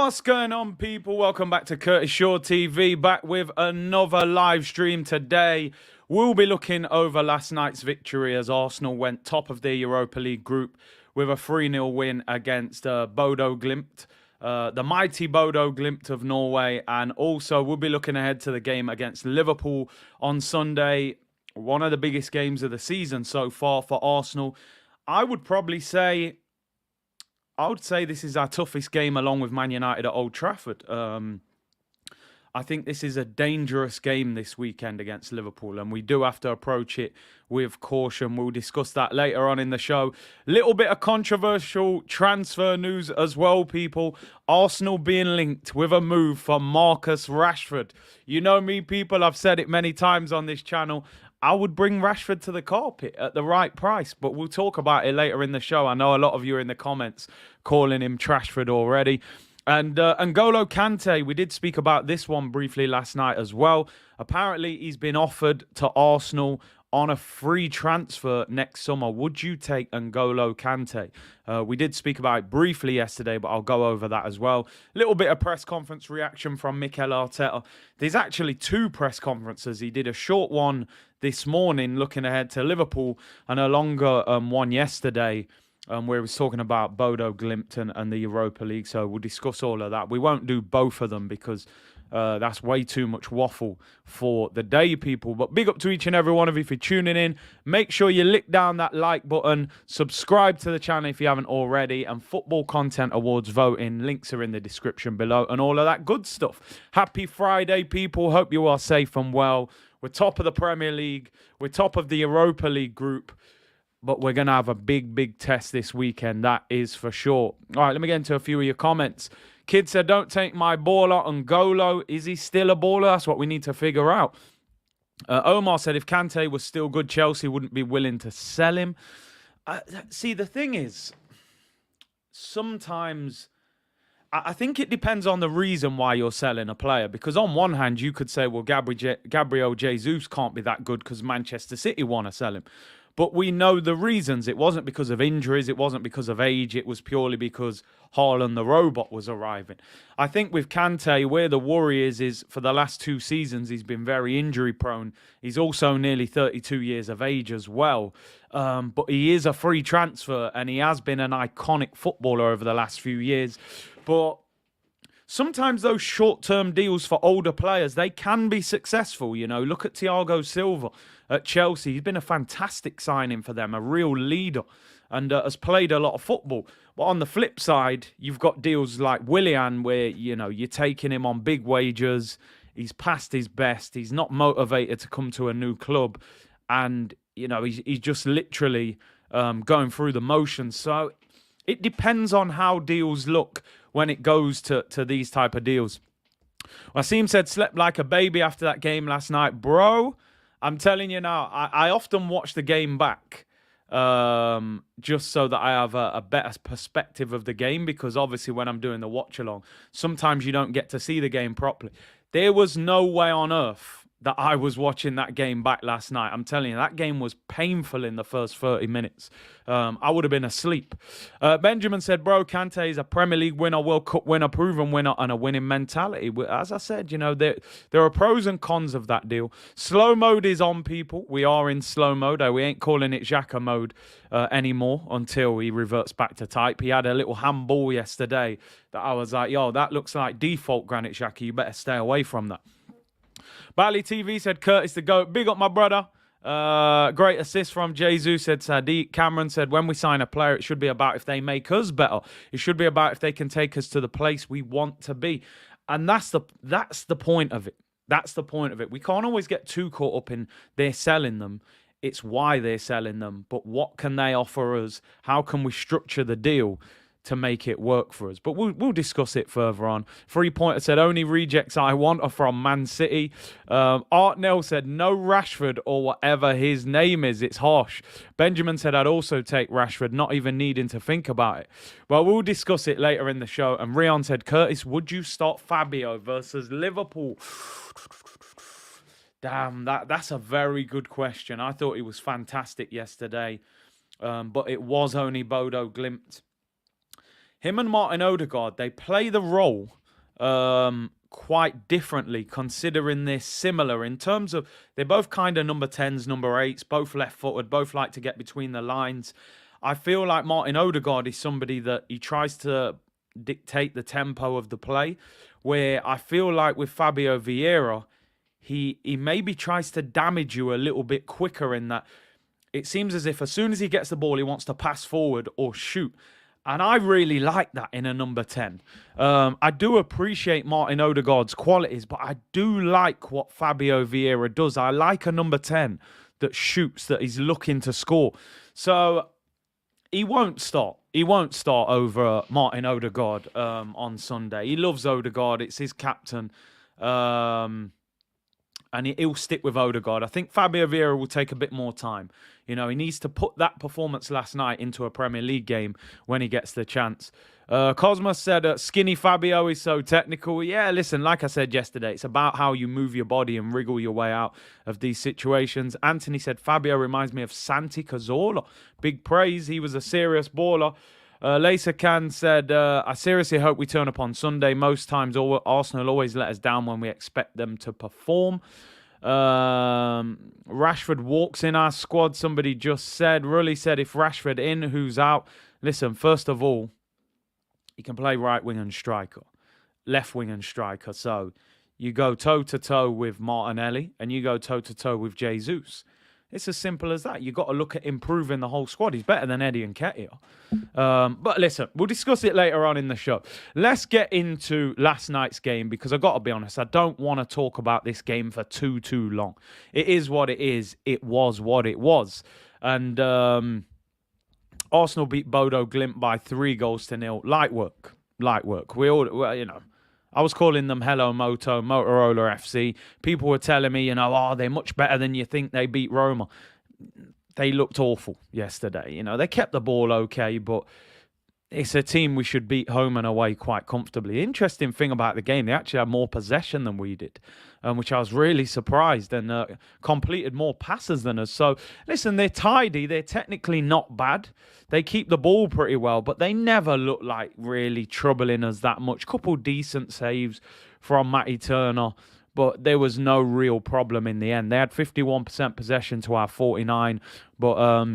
What's going on, people? Welcome back to Curtis Shaw TV, back with another live stream today. We'll be looking over last night's victory as Arsenal went top of their Europa League group with a 3-0 win against Bodo Glimt, the mighty Bodo Glimt of Norway. And also, we'll be looking ahead to the game against Liverpool on Sunday, one of the biggest games of the season so far for Arsenal. I would say this is our toughest game along with Man United at Old Trafford. I think this is a dangerous game this weekend against Liverpool, and we do have to approach it with caution. We'll discuss that later on in the show. Little bit of controversial transfer news as well, people. Arsenal being linked with a move for Marcus Rashford. You know me, people. I've said it many times on this channel. I would bring Rashford to the carpet at the right price, but we'll talk about it later in the show. I know a lot of you are in the comments calling him Trashford already. And Angolo Kante, we did speak about this one briefly last night as well. Apparently, he's been offered to Arsenal on a free transfer next summer. Would you take Angolo Kante? We did speak about it briefly yesterday, but I'll go over that as well. Little bit of press conference reaction from Mikel Arteta. There's actually two press conferences. He did a short one this morning looking ahead to Liverpool and a longer one yesterday where he was talking about Bodo Glimt and the Europa League. So we'll discuss all of that. We won't do both of them because that's way too much waffle for the day, people. But big up to each and every one of you for tuning in. Make sure you lick down that like button. Subscribe to the channel if you haven't already. And Football Content Awards voting. Links are in the description below and all of that good stuff. Happy Friday, people. Hope you are safe and well. We're top of the Premier League. We're top of the Europa League group. But we're going to have a big test this weekend. That is for sure. All right, let me get into a few of your comments. Kid said, don't take my baller. Angolo, is he still a baller? That's what we need to figure out. Omar said, if Kante was still good, Chelsea wouldn't be willing to sell him. See, the thing is, sometimes I think it depends on the reason why you're selling a player. Because on one hand, you could say, well, Gabriel Jesus can't be that good because Manchester City want to sell him. But we know the reasons. It wasn't because of injuries. It wasn't because of age. It was purely because Holden the robot was arriving. I think with Kante, where the worry is for the last 2 seasons, he's been very injury prone. He's also nearly 32 years of age as well. But he is a free transfer and he has been an iconic footballer over the last few years. But sometimes those short-term deals for older players, they can be successful. You know, look at Thiago Silva at Chelsea. He's been a fantastic signing for them, a real leader, and has played a lot of football. But on the flip side, you've got deals like Willian where, you know, you're taking him on big wages. He's past his best. He's not motivated to come to a new club. And, you know, he's just literally going through the motions. So it depends on how deals look when it goes to these type of deals. Wasim said, slept like a baby after that game last night. Bro, I'm telling you now, I often watch the game back just so that I have a better perspective of the game, because obviously when I'm doing the watch along, sometimes you don't get to see the game properly. There was no way on earth that I was watching that game back last night. I'm telling you, that game was painful in the first 30 minutes. I would have been asleep. Benjamin said, bro, Kante is a Premier League winner, World Cup winner, proven winner, and a winning mentality. As I said, you know, there are pros and cons of that deal. Slow mode is on, people. We are in slow mode. We ain't calling it Xhaka mode anymore until he reverts back to type. He had a little handball yesterday that I was like, yo, that looks like default Granit Xhaka. You better stay away from that. Bally TV said, Curtis the GOAT. Big up, my brother. Great assist from Jesus, said Sadiq. Cameron said, when we sign a player, it should be about if they make us better. It should be about if they can take us to the place we want to be. And that's the point of it. That's the point of it. We can't always get too caught up in they're selling them. It's why they're selling them. But what can they offer us? How can we structure the deal to make it work for us? But we'll discuss it further on. 3-pointer said, only rejects I want are from Man City. Art Nell said, no Rashford or whatever his name is. It's harsh. Benjamin said, I'd also take Rashford, not even needing to think about it. Well, we'll discuss it later in the show. And Rion said, Curtis, would you start Fabio versus Liverpool? Damn, that's a very good question. I thought he was fantastic yesterday. But it was only Bodo Glimt. him and Martin Odegaard, they play the role quite differently, considering they're similar in terms of they're both kind of number 10s, number 8s, both left-footed, both like to get between the lines. I feel like Martin Odegaard is somebody that he tries to dictate the tempo of the play, where I feel like with Fabio Vieira, he maybe tries to damage you a little bit quicker in that it seems as if as soon as he gets the ball, he wants to pass forward or shoot. And I really like that in a number 10. I do appreciate Martin Odegaard's qualities, but I do like what Fabio Vieira does. I like a number 10 that shoots, that he's looking to score. So he won't start. He won't start over Martin Odegaard on Sunday. He loves Odegaard. It's his captain. And he'll stick with Odegaard. I think Fabio Vieira will take a bit more time. You know, he needs to put that performance last night into a Premier League game when he gets the chance. Cosmos said, skinny Fabio is so technical. Yeah, listen, like I said yesterday, it's about how you move your body and wriggle your way out of these situations. Anthony said, Fabio reminds me of Santi Cazorla. Big praise. He was a serious baller. Lisa Khan said, I seriously hope we turn up on Sunday. Most times Arsenal always let us down when we expect them to perform. Rashford walks in our squad. Somebody just said, Rully said, if Rashford in, who's out? Listen, first of all, he can play right wing and striker, left wing and striker. So you go toe-to-toe with Martinelli and you go toe-to-toe with Jesus. It's as simple as that. You've got to look at improving the whole squad. He's better than Eddie and Nketiah. But listen, we'll discuss it later on in the show. Let's get into last night's game because I've got to be honest, I don't want to talk about this game for too long. It is what it is. It was what it was. And Arsenal beat Bodo Glimt by 3-0. Light work. We all, well, you know, I was calling them Hello Moto, Motorola FC. People were telling me, you know, oh, they're much better than you think. They beat Roma. They looked awful yesterday. You know, they kept the ball okay, but it's a team we should beat home and away quite comfortably. Interesting thing about the game, they actually had more possession than we did, which I was really surprised, and completed more passes than us. So, listen, they're tidy. They're technically not bad. They keep the ball pretty well, but they never look like really troubling us that much. Couple decent saves from Matty Turner, but there was no real problem in the end. They had 51% possession to our 49, but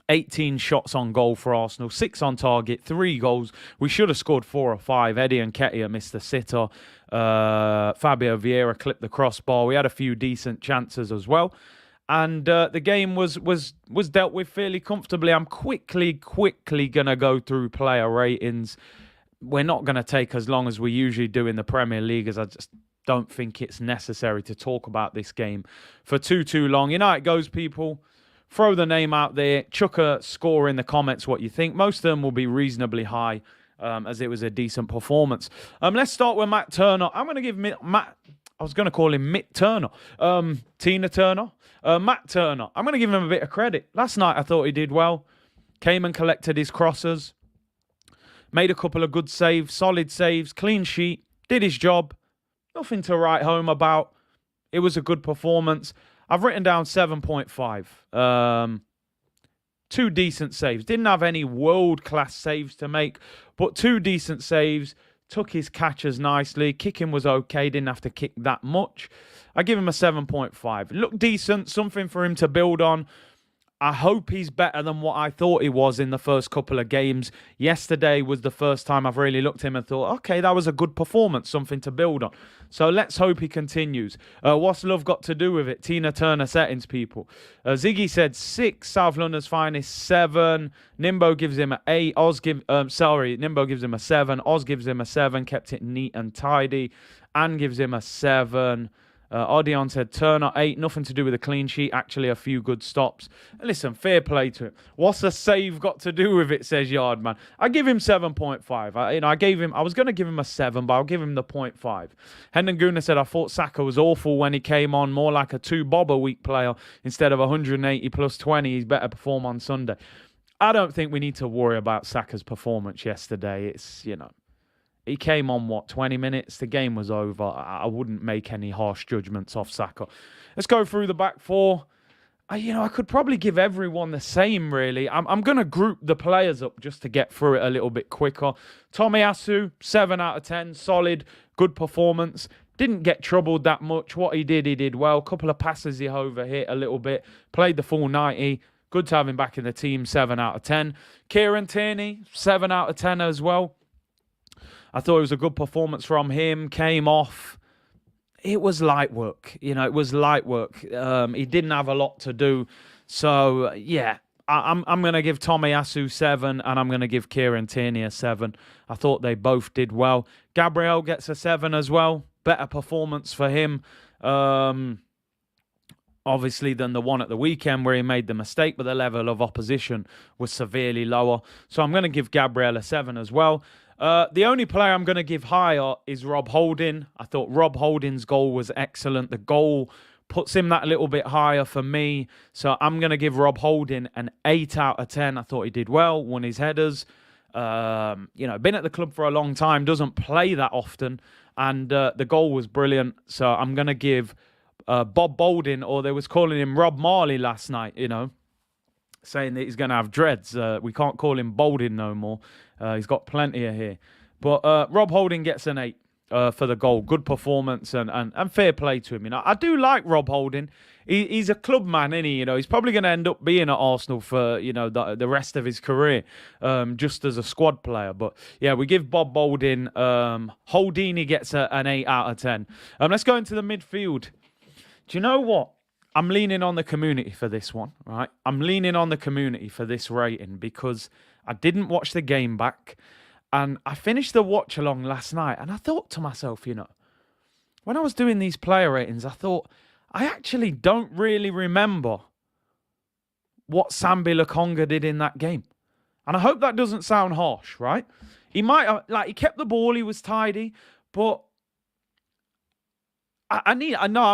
18 shots on goal for Arsenal, 6 on target, 3 goals. We should have scored 4 or 5. Eddie and Nketiah missed the sitter. Fabio Vieira clipped the crossbar. We had a few decent chances as well. And the game was dealt with fairly comfortably. I'm quickly going to go through player ratings. We're not going to take as long as we usually do in the Premier League, as I just don't think it's necessary to talk about this game for too long. You know how it goes, people. Throw the name out there. Chuck a score in the comments what you think. Most of them will be reasonably high, as it was a decent performance. Let's start with Matt Turner. I'm going to give Matt... I was going to call him Mitt Turner. Tina Turner. Matt Turner. I'm going to give him a bit of credit. Last night I thought he did well. Came and collected his crosses. Made a couple of good saves. Solid saves. Clean sheet. Did his job. Nothing to write home about. It was a good performance. I've written down 7.5. 2 decent saves. Didn't have any world-class saves to make, but 2 decent saves. Took his catches nicely. Kicking was okay. Didn't have to kick that much. I give him a 7.5. Looked decent. Something for him to build on. I hope he's better than what I thought he was in the first couple of games. Yesterday was the first time I've really looked at him and thought, okay, that was a good performance, something to build on. So let's hope he continues. What's love got to do with it? Tina Turner settings, people. Ziggy said 6. South London's finest 7. Nimbo gives him an 8. Nimbo gives him a 7. Oz gives him a 7. Kept it neat and tidy. Anne gives him a 7. Odeon said Turner 8, nothing to do with a clean sheet, actually a few good stops. Listen, fair play to him. What's a save got to do with it, says Yardman. I give him 7.5. I was going to give him a 7, but I'll give him the 0.5. Hendon Guna said, I thought Saka was awful when he came on, more like a 2-bob a week player instead of 180 plus 20. He's better perform on Sunday. I don't think we need to worry about Saka's performance yesterday. It's, you know, he came on, 20 minutes? The game was over. I wouldn't make any harsh judgments off Saka. Let's go through the back four. I could probably give everyone the same, really. I'm going to group the players up just to get through it a little bit quicker. Tomiyasu, 7 out of 10. Solid, good performance. Didn't get troubled that much. What he did well. Couple of passes he overhit a little bit. Played the full 90. Good to have him back in the team, 7 out of 10. Kieran Tierney, 7 out of 10 as well. I thought it was a good performance from him. Came off. It was light work. It was light work. He didn't have a lot to do. So, yeah, I'm going to give Tomiyasu 7 and I'm going to give Kieran Tierney a 7. I thought they both did well. Gabriel gets a 7 as well. Better performance for him. Obviously, than the one at the weekend where he made the mistake, but the level of opposition was severely lower. So I'm going to give Gabriel a 7 as well. The only player I'm going to give higher is Rob Holden. I thought Rob Holden's goal was excellent. The goal puts him that little bit higher for me. So I'm going to give Rob Holden an 8 out of 10. I thought he did well, won his headers. Been at the club for a long time, doesn't play that often. And the goal was brilliant. So I'm going to give Bob Bolden, or they was calling him Rob Marley last night, saying that he's going to have dreads. We can't call him Bolden no more. He's got plenty of hair. But Rob Holding gets an 8 for the goal. Good performance and fair play to him. I do like Rob Holding. He's a club man, isn't he? He's probably going to end up being at Arsenal for, the rest of his career, just as a squad player. But, yeah, we give Bob Bolden. Holdini gets an 8 out of 10. Let's go into the midfield. Do you know what? I'm leaning on the community for this one, right? I'm leaning on the community for this rating because I didn't watch the game back and I finished the watch along last night and I thought to myself, when I was doing these player ratings, I thought, I actually don't really remember what Sambi Lokonga did in that game. And I hope that doesn't sound harsh, right? He he kept the ball, he was tidy, but I'm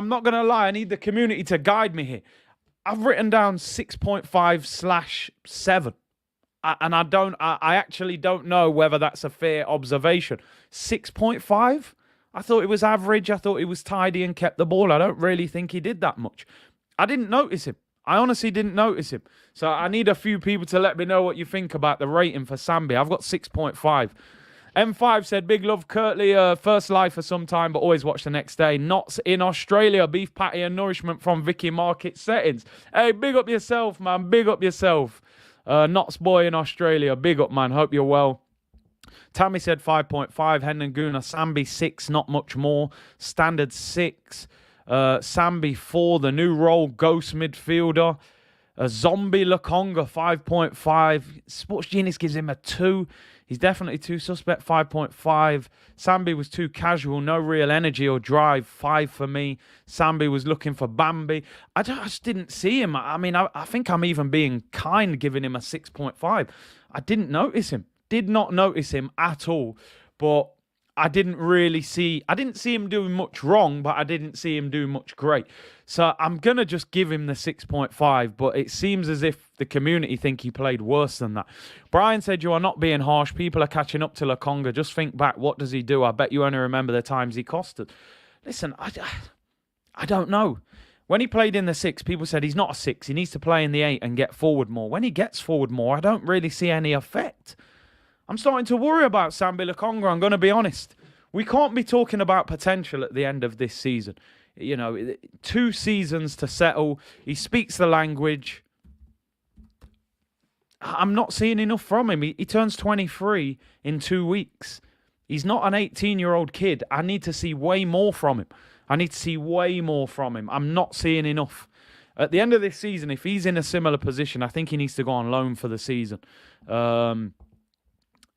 not going to lie. I need the community to guide me here. I've written down 6.5/7. And I actually don't know whether that's a fair observation. 6.5? I thought it was average. I thought he was tidy and kept the ball. I don't really think he did that much. I didn't notice him. I honestly didn't notice him. So I need a few people to let me know what you think about the rating for Sambi. I've got 6.5. M5 said, big love, Curtly, first live for some time, but always watch the next day. Knots in Australia, beef patty and nourishment from Vicky Market settings. Hey, big up yourself, man. Big up yourself. Knots boy in Australia. Big up, man. Hope you're well. Tammy said 5.5. Hendon Guna, Sambi 6, not much more. Standard 6. Sambi 4, the new role, ghost midfielder. Zombie Lokonga, 5.5. Sports Genius gives him a 2. He's definitely too suspect, 5.5. Sambi was too casual, no real energy or drive, 5 for me. Sambi was looking for Bambi. I just didn't see him. I mean, I think I'm even being kind giving him a 6.5. I didn't notice him. Did not notice him at all. But I didn't see him doing much wrong, but I didn't see him do much great. So I'm going to just give him the 6.5, but it seems as if the community think he played worse than that. Brian said, you are not being harsh. People are catching up to Lokonga. Just think back. What does he do? I bet you only remember the times he cost us. Listen, I don't know. When he played in the 6, people said he's not a 6. He needs to play in the 8 and get forward more. When he gets forward more, I don't really see any effect. I'm starting to worry about Sambi Lokonga, I'm going to be honest. We can't be talking about potential at the end of this season. 2 seasons to settle. He speaks the language. I'm not seeing enough from him. He turns 23 in 2 weeks. He's not an 18-year-old kid. I need to see way more from him. I'm not seeing enough. At the end of this season, if he's in a similar position, I think he needs to go on loan for the season.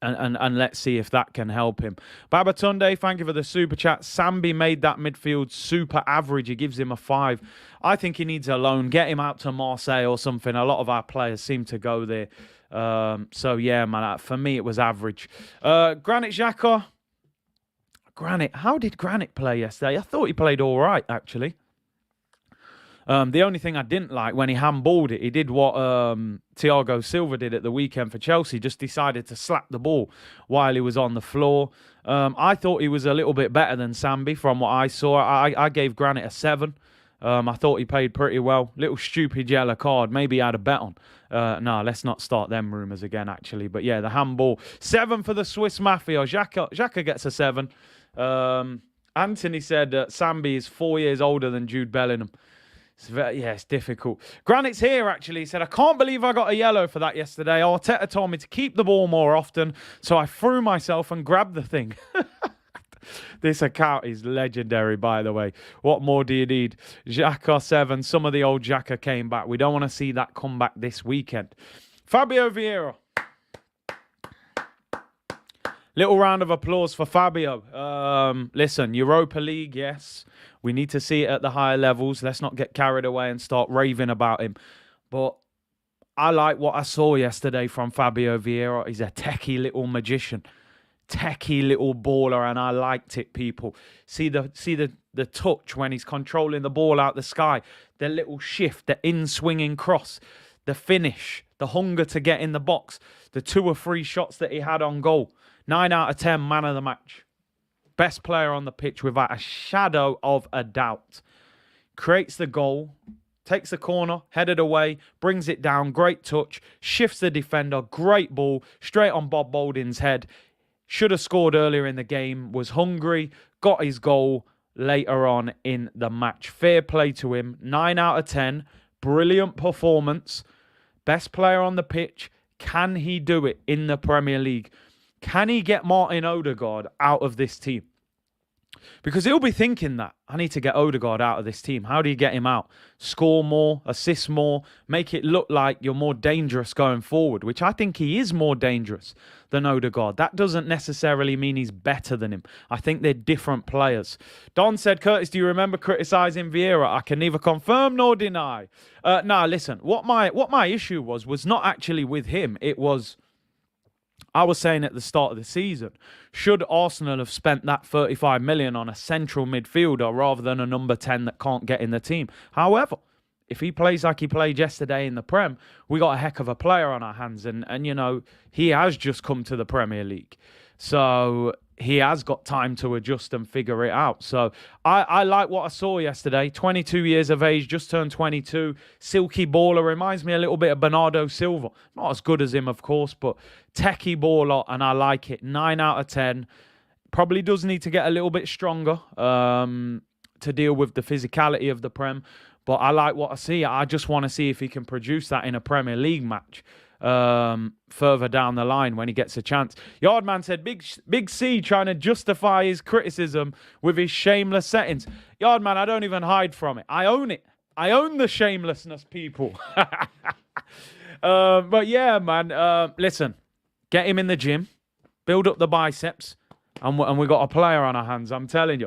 And let's see if that can help him. Babatunde, thank you for the super chat. Sambi made that midfield super average. He gives him a 5. I think he needs a loan. Get him out to Marseille or something. A lot of our players seem to go there. So, yeah, man, for me, it was average. Granit Xhaka. Granit, how did Granit play yesterday? I thought he played all right, actually. The only thing I didn't like, when he handballed it, he did what Thiago Silva did at the weekend for Chelsea, just decided to slap the ball while he was on the floor. I thought he was a little bit better than Sambi from what I saw. I gave Granit a 7. I thought he played pretty well. Little stupid yellow card. Maybe he had a bet on. No, let's not start them rumours again, actually. But yeah, the handball. 7 for the Swiss Mafia. Xhaka gets a 7. Anthony said Sambi is 4 years older than Jude Bellingham. It's difficult. Granite's here, actually. He said, I can't believe I got a yellow for that yesterday. Arteta told me to keep the ball more often, so I threw myself and grabbed the thing. This account is legendary, by the way. What more do you need? Xhaka 7. Some of the old Xhaka came back. We don't want to see that come back this weekend. Fabio Vieira. Little round of applause for Fabio. Listen, Europa League, yes. We need to see it at the higher levels. Let's not get carried away and start raving about him. But I like what I saw yesterday from Fabio Vieira. He's a techie little magician. Techie little baller, and I liked it, people. See the touch when he's controlling the ball out the sky. The little shift, the in-swinging cross, the finish, the hunger to get in the box, the 2 or 3 shots that he had on goal. 9 out of 10, man of the match. Best player on the pitch without a shadow of a doubt. Creates the goal, takes the corner, headed away, brings it down, great touch, shifts the defender, great ball, straight on Bob Bolden's head. Should have scored earlier in the game, was hungry, got his goal later on in the match. Fair play to him. 9 out of 10, brilliant performance. Best player on the pitch. Can he do it in the Premier League? Can he get Martin Odegaard out of this team? Because he'll be thinking that, I need to get Odegaard out of this team. How do you get him out? Score more, assist more, make it look like you're more dangerous going forward, which I think he is more dangerous than Odegaard. That doesn't necessarily mean he's better than him. I think they're different players. Don said, Curtis, do you remember criticising Vieira? I can neither confirm nor deny. No, listen, what my issue was not actually with him. It was... I was saying at the start of the season, should Arsenal have spent that 35 million on a central midfielder rather than a number 10 that can't get in the team? However, if he plays like he played yesterday in the Prem, we got a heck of a player on our hands. And you know, he has just come to the Premier League. So he has got time to adjust and figure it out. So I like what I saw yesterday. 22 years of age, just turned 22. Silky baller. Reminds me a little bit of Bernardo Silva. Not as good as him, of course, but techie baller, and I like it. 9 out of 10. Probably does need to get a little bit stronger to deal with the physicality of the Prem. But I like what I see. I just want to see if he can produce that in a Premier League match further down the line when he gets a chance. Yardman said, Big C trying to justify his criticism with his shameless settings. Yardman, I don't even hide from it. I own it. I own the shamelessness, people. But yeah, man, listen, get him in the gym, build up the biceps, and we got a player on our hands, I'm telling you.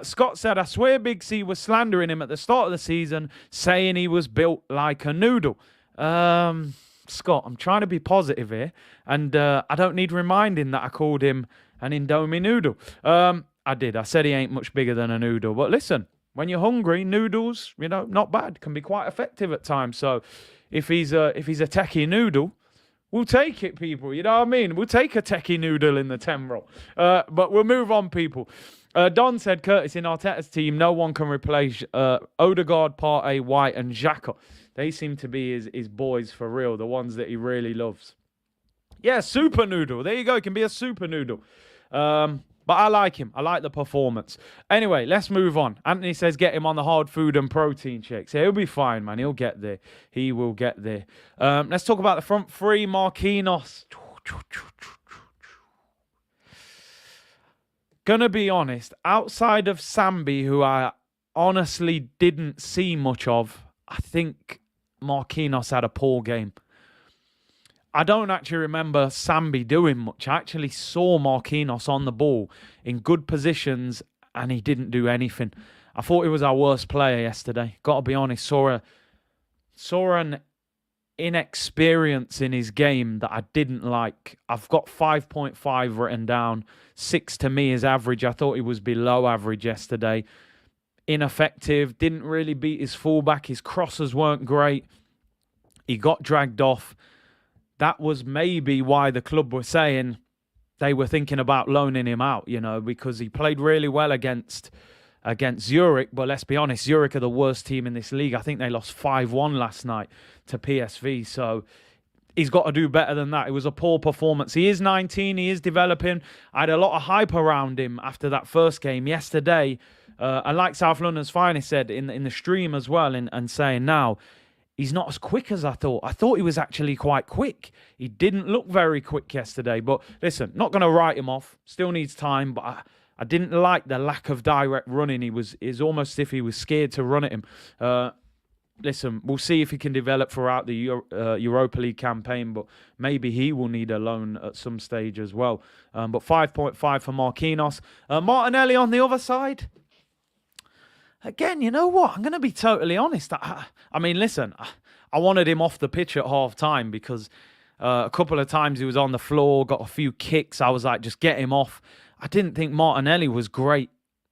Scott said, I swear Big C was slandering him at the start of the season, saying he was built like a noodle. Scott, I'm trying to be positive here, and I don't need reminding that I called him an Indomie noodle. I did. I said he ain't much bigger than a noodle. But listen, when you're hungry, noodles, you know, not bad. Can be quite effective at times. So if he's a techie noodle, we'll take it, people. You know what I mean? We'll take a techie noodle in the 10 roll. But we'll move on, people. Don said, Curtis, in Arteta's team, no one can replace Odegaard, Partey, White, and Xhaka. They seem to be his boys for real, the ones that he really loves. Yeah, super noodle. There you go. It can be a super noodle. But I like him. I like the performance. Anyway, let's move on. Anthony says get him on the hard food and protein shakes. Yeah, he'll be fine, man. He'll get there. He will get there. Let's talk about the front three. Marquinhos. Gonna be honest, outside of Sambi, who I honestly didn't see much of, I think Marquinhos had a poor game. I don't actually remember Sambi doing much. I actually saw Marquinhos on the ball in good positions and he didn't do anything. I thought he was our worst player yesterday. Got to be honest, saw an inexperience in his game that I didn't like. I've got 5.5 written down. 6 to me is average. I thought he was below average yesterday. Ineffective, didn't really beat his fullback. His crosses weren't great. He got dragged off. That was maybe why the club were saying they were thinking about loaning him out, you know, because he played really well against against Zurich. But let's be honest, Zurich are the worst team in this league. I think they lost 5-1 last night to PSV. So he's got to do better than that. It was a poor performance. He is 19. He is developing. I had a lot of hype around him after that first game yesterday. I like South London's Finest said in the stream as well, and saying now, he's not as quick as I thought. I thought he was actually quite quick. He didn't look very quick yesterday. But listen, not going to write him off. Still needs time. But I didn't like the lack of direct running. It's almost as if he was scared to run at him. Listen, we'll see if he can develop throughout the Europa League campaign, but maybe he will need a loan at some stage as well. But 5.5 for Marquinhos. Martinelli on the other side. Again, you know what? I'm going to be totally honest. I mean, listen, I wanted him off the pitch at half-time because a couple of times he was on the floor, got a few kicks. I was like, just get him off. I didn't think Martinelli was great,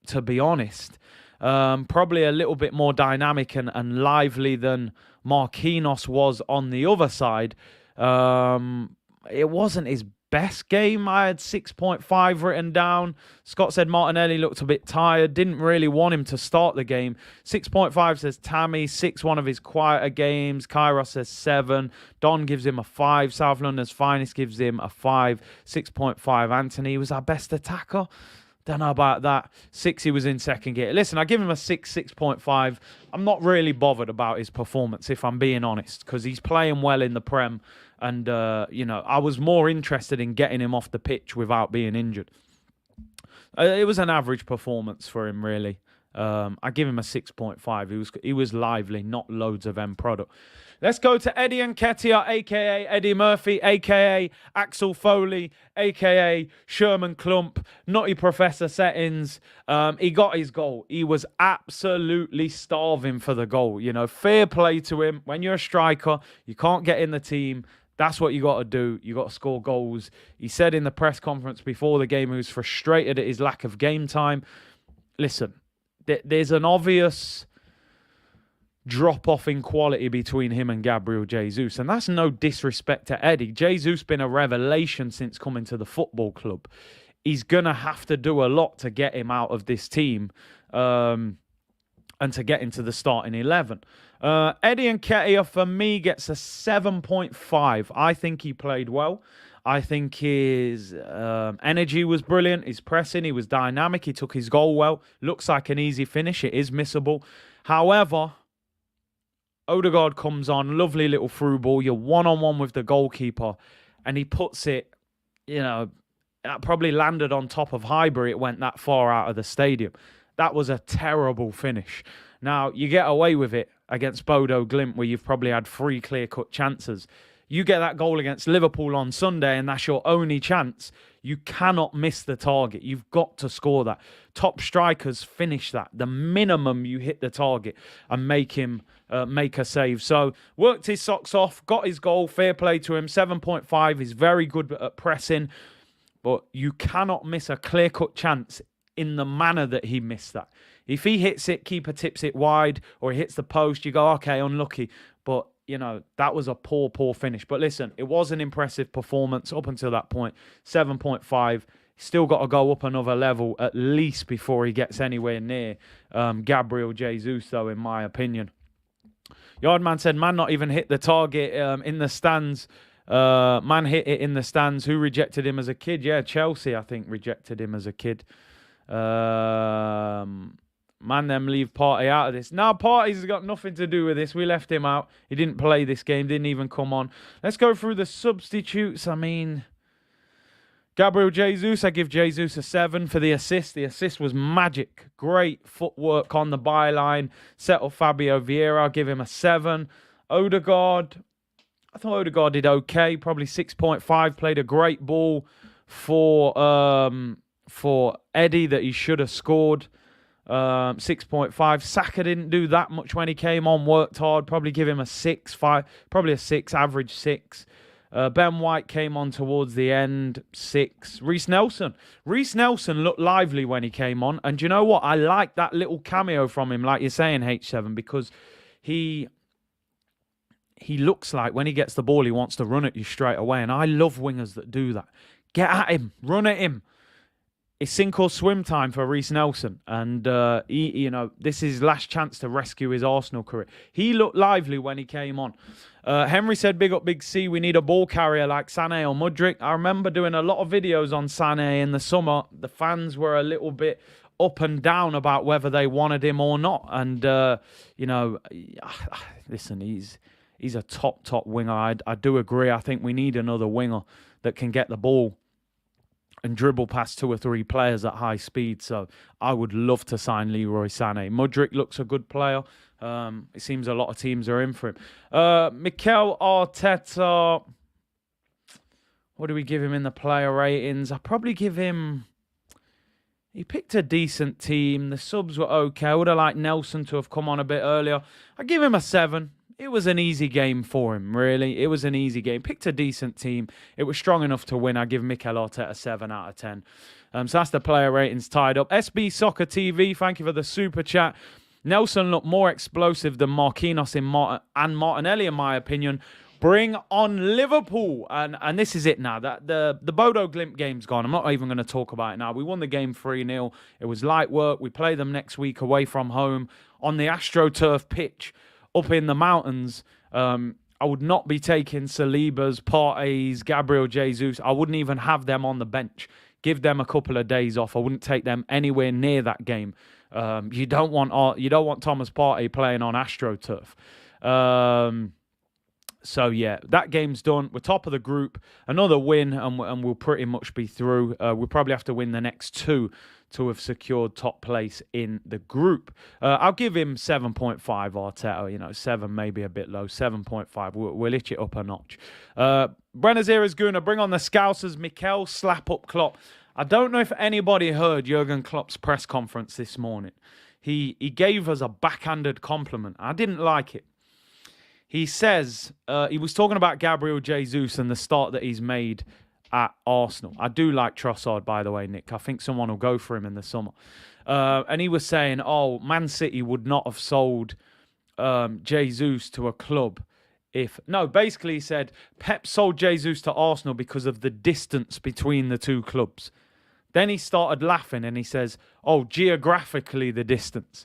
to be honest. Probably a little bit more dynamic and lively than Marquinhos was on the other side. It wasn't his best game. I had 6.5 written down. Scott said Martinelli looked a bit tired. Didn't really want him to start the game. 6.5 says Tammy. 6, one of his quieter games. Kairos says 7. Don gives him a 5. South London's Finest gives him a 5. 6.5 Anthony was our best attacker. Don't know about that. 6, he was in second gear. Listen, I give him a 6, 6.5. I'm not really bothered about his performance, if I'm being honest, because he's playing well in the Prem. And, I was more interested in getting him off the pitch without being injured. It was an average performance for him, really. I give him a 6.5. He was lively, not loads of end product. Let's go to Eddie Nketiah, a.k.a. Eddie Murphy, a.k.a. Axel Foley, a.k.a. Sherman Klump, Nutty Professor Settings. He got his goal. He was absolutely starving for the goal. Fair play to him. When you're a striker, you can't get in the team. That's what you got to do. You got to score goals. He said in the press conference before the game he was frustrated at his lack of game time. Listen, there's an obvious drop-off in quality between him and Gabriel Jesus. And that's no disrespect to Eddie. Jesus been a revelation since coming to the football club. He's going to have to do a lot to get him out of this team and to get into the starting 11. Eddie Nketiah, for me, gets a 7.5. I think he played well. I think his energy was brilliant. His pressing, he was dynamic. He took his goal well. Looks like an easy finish. It is missable. However, Odegaard comes on, lovely little through ball. You're one-on-one with the goalkeeper, and he puts it, that probably landed on top of Highbury. It went that far out of the stadium. That was a terrible finish. Now, you get away with it against Bodo Glimt, where you've probably had 3 clear-cut chances. You get that goal against Liverpool on Sunday, and that's your only chance. You cannot miss the target. You've got to score that. Top strikers finish that. The minimum you hit the target and make him make a save. So, worked his socks off, got his goal, fair play to him. 7.5, he's very good at pressing, but you cannot miss a clear-cut chance in the manner that he missed that. If he hits it, keeper tips it wide, or he hits the post, you go, okay, unlucky. But, that was a poor finish. But listen, it was an impressive performance up until that point. 7.5. Still got to go up another level at least before he gets anywhere near Gabriel Jesus, though, in my opinion. Yardman said, man not even hit the target in the stands. Man hit it in the stands. Who rejected him as a kid? Yeah, Chelsea, I think, rejected him as a kid. Man, them leave Partey out of this. Now, Partey's got nothing to do with this. We left him out. He didn't play this game. Didn't even come on. Let's go through the substitutes. I mean, Gabriel Jesus, I give Jesus a 7 for the assist. The assist was magic. Great footwork on the byline. Set up Fabio Vieira. I'll give him a 7. Odegaard, I thought Odegaard did okay. Probably 6.5. Played a great ball for Eddie that he should have scored. 6.5. Saka didn't do that much when he came on. Worked hard. Probably give him a 6. 5. Probably a 6. Average 6. Ben White came on towards the end. 6. Reece Nelson looked lively when he came on. And do you know what? I like that little cameo from him, like you're saying, H7, because he looks like when he gets the ball, he wants to run at you straight away. And I love wingers that do that. Get at him. Run at him. it's sink or swim time for Reece Nelson. And, this is his last chance to rescue his Arsenal career. He looked lively when he came on. Henry said, big up Big C, we need a ball carrier like Sané or Mudryk. I remember doing a lot of videos on Sané in the summer. The fans were a little bit up and down about whether they wanted him or not. And, listen, he's a top winger. I do agree. I think we need another winger that can get the ball and dribble past 2 or 3 players at high speed. So I would love to sign Leroy Sané. Mudryk looks a good player. It seems a lot of teams are in for him. Mikel Arteta, what do we give him in the player ratings? I'd probably give him... He picked a decent team. The subs were okay. I would have liked Nelson to have come on a bit earlier. I'd give him a 7. It was an easy game for him, really. It was an easy game. Picked a decent team. It was strong enough to win. I give Mikel Arteta a 7 out of 10. So that's the player ratings tied up. SB Soccer TV, thank you for the super chat. Nelson looked more explosive than Marquinhos and Martinelli, in my opinion. Bring on Liverpool. And this is it now. The Bodo Glimt game's gone. I'm not even going to talk about it now. We won the game 3-0. It was light work. We play them next week away from home on the AstroTurf pitch up in the mountains. I would not be taking Saliba's, Partey's, Gabriel Jesus. I wouldn't even have them on the bench. Give them a couple of days off. I wouldn't take them anywhere near that game. You don't want Thomas Partey playing on AstroTurf. So, yeah, that game's done. We're top of the group. Another win, and we'll pretty much be through. We'll probably have to win the next 2 to have secured top place in the group. I'll give him 7.5, Arteta. 7 maybe a bit low. 7.5. We'll itch it up a notch. Brenazira's Guna, bring on the Scousers. Mikel slap up Klopp. I don't know if anybody heard Jurgen Klopp's press conference this morning. He gave us a backhanded compliment. I didn't like it. He says, he was talking about Gabriel Jesus and the start that he's made at Arsenal. I do like Trossard, by the way, Nick. I think someone will go for him in the summer. And he was saying, Man City would not have sold Jesus to a club if... No, basically he said, Pep sold Jesus to Arsenal because of the distance between the 2 clubs. Then he started laughing and he says, geographically the distance.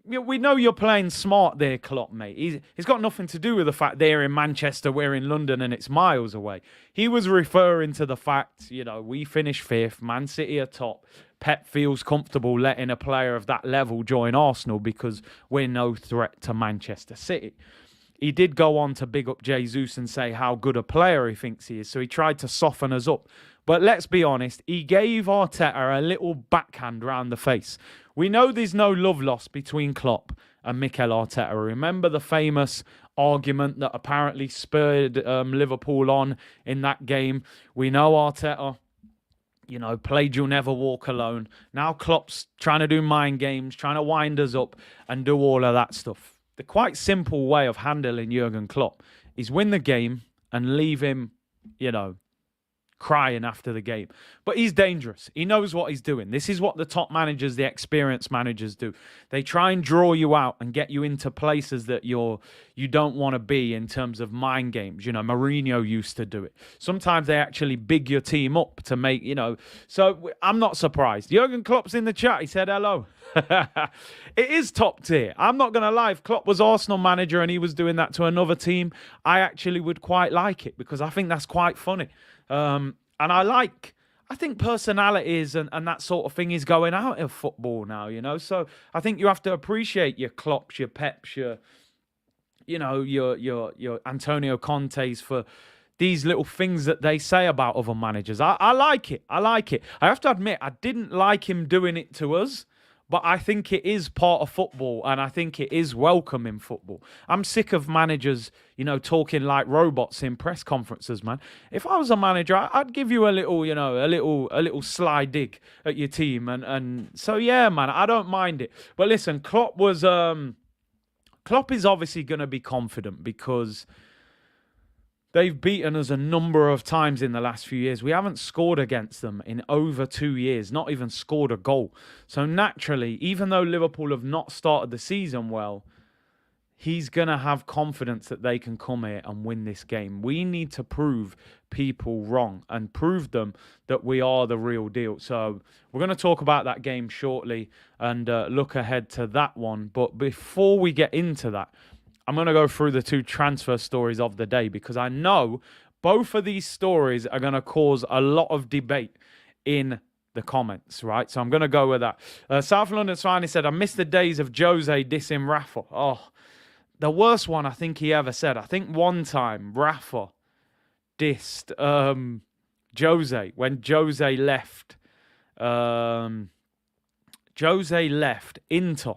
We know you're playing smart there, Klopp, mate. He's got nothing to do with the fact they're in Manchester, we're in London, and it's miles away. He was referring to the fact, we finished 5th, Man City are top. Pep feels comfortable letting a player of that level join Arsenal because we're no threat to Manchester City. He did go on to big up Jesus and say how good a player he thinks he is, so he tried to soften us up. But let's be honest, he gave Arteta a little backhand round the face. We know there's no love lost between Klopp and Mikel Arteta. Remember the famous argument that apparently spurred Liverpool on in that game? We know Arteta, played You'll Never Walk Alone. Now Klopp's trying to do mind games, trying to wind us up and do all of that stuff. The quite simple way of handling Jurgen Klopp is win the game and leave him, crying after the game. But he's dangerous. He knows what he's doing. This is what the top managers, the experienced managers do. They try and draw you out and get you into places that you don't want to be in terms of mind games. Mourinho used to do it. Sometimes they actually big your team up to make, So I'm not surprised. Jurgen Klopp's in the chat. He said hello. It is top tier. I'm not going to lie. If Klopp was Arsenal manager and he was doing that to another team, I actually would quite like it because I think that's quite funny. And I think personalities and that sort of thing is going out of football now, So I think you have to appreciate your Klopps, your Peps, your Antonio Contes for these little things that they say about other managers. I like it. I have to admit, I didn't like him doing it to us. But I think it is part of football, and I think it is welcome in football. I'm sick of managers, talking like robots in press conferences, man. If I was a manager, I'd give you a little sly dig at your team, and so yeah, man, I don't mind it. But listen, Klopp is obviously going to be confident because they've beaten us a number of times in the last few years. We haven't scored against them in over 2 years, not even scored a goal. So naturally, even though Liverpool have not started the season well, he's going to have confidence that they can come here and win this game. We need to prove people wrong and prove them that we are the real deal. So we're going to talk about that game shortly and look ahead to that one. But before we get into that, I'm going to go through the 2 transfer stories of the day, because I know both of these stories are going to cause a lot of debate in the comments, right? So I'm going to go with that. South London Swiney said, I miss the days of Jose dissing Rafa. Oh, the worst one I think he ever said. I think one time Rafa dissed Jose when Jose left. Jose left Inter.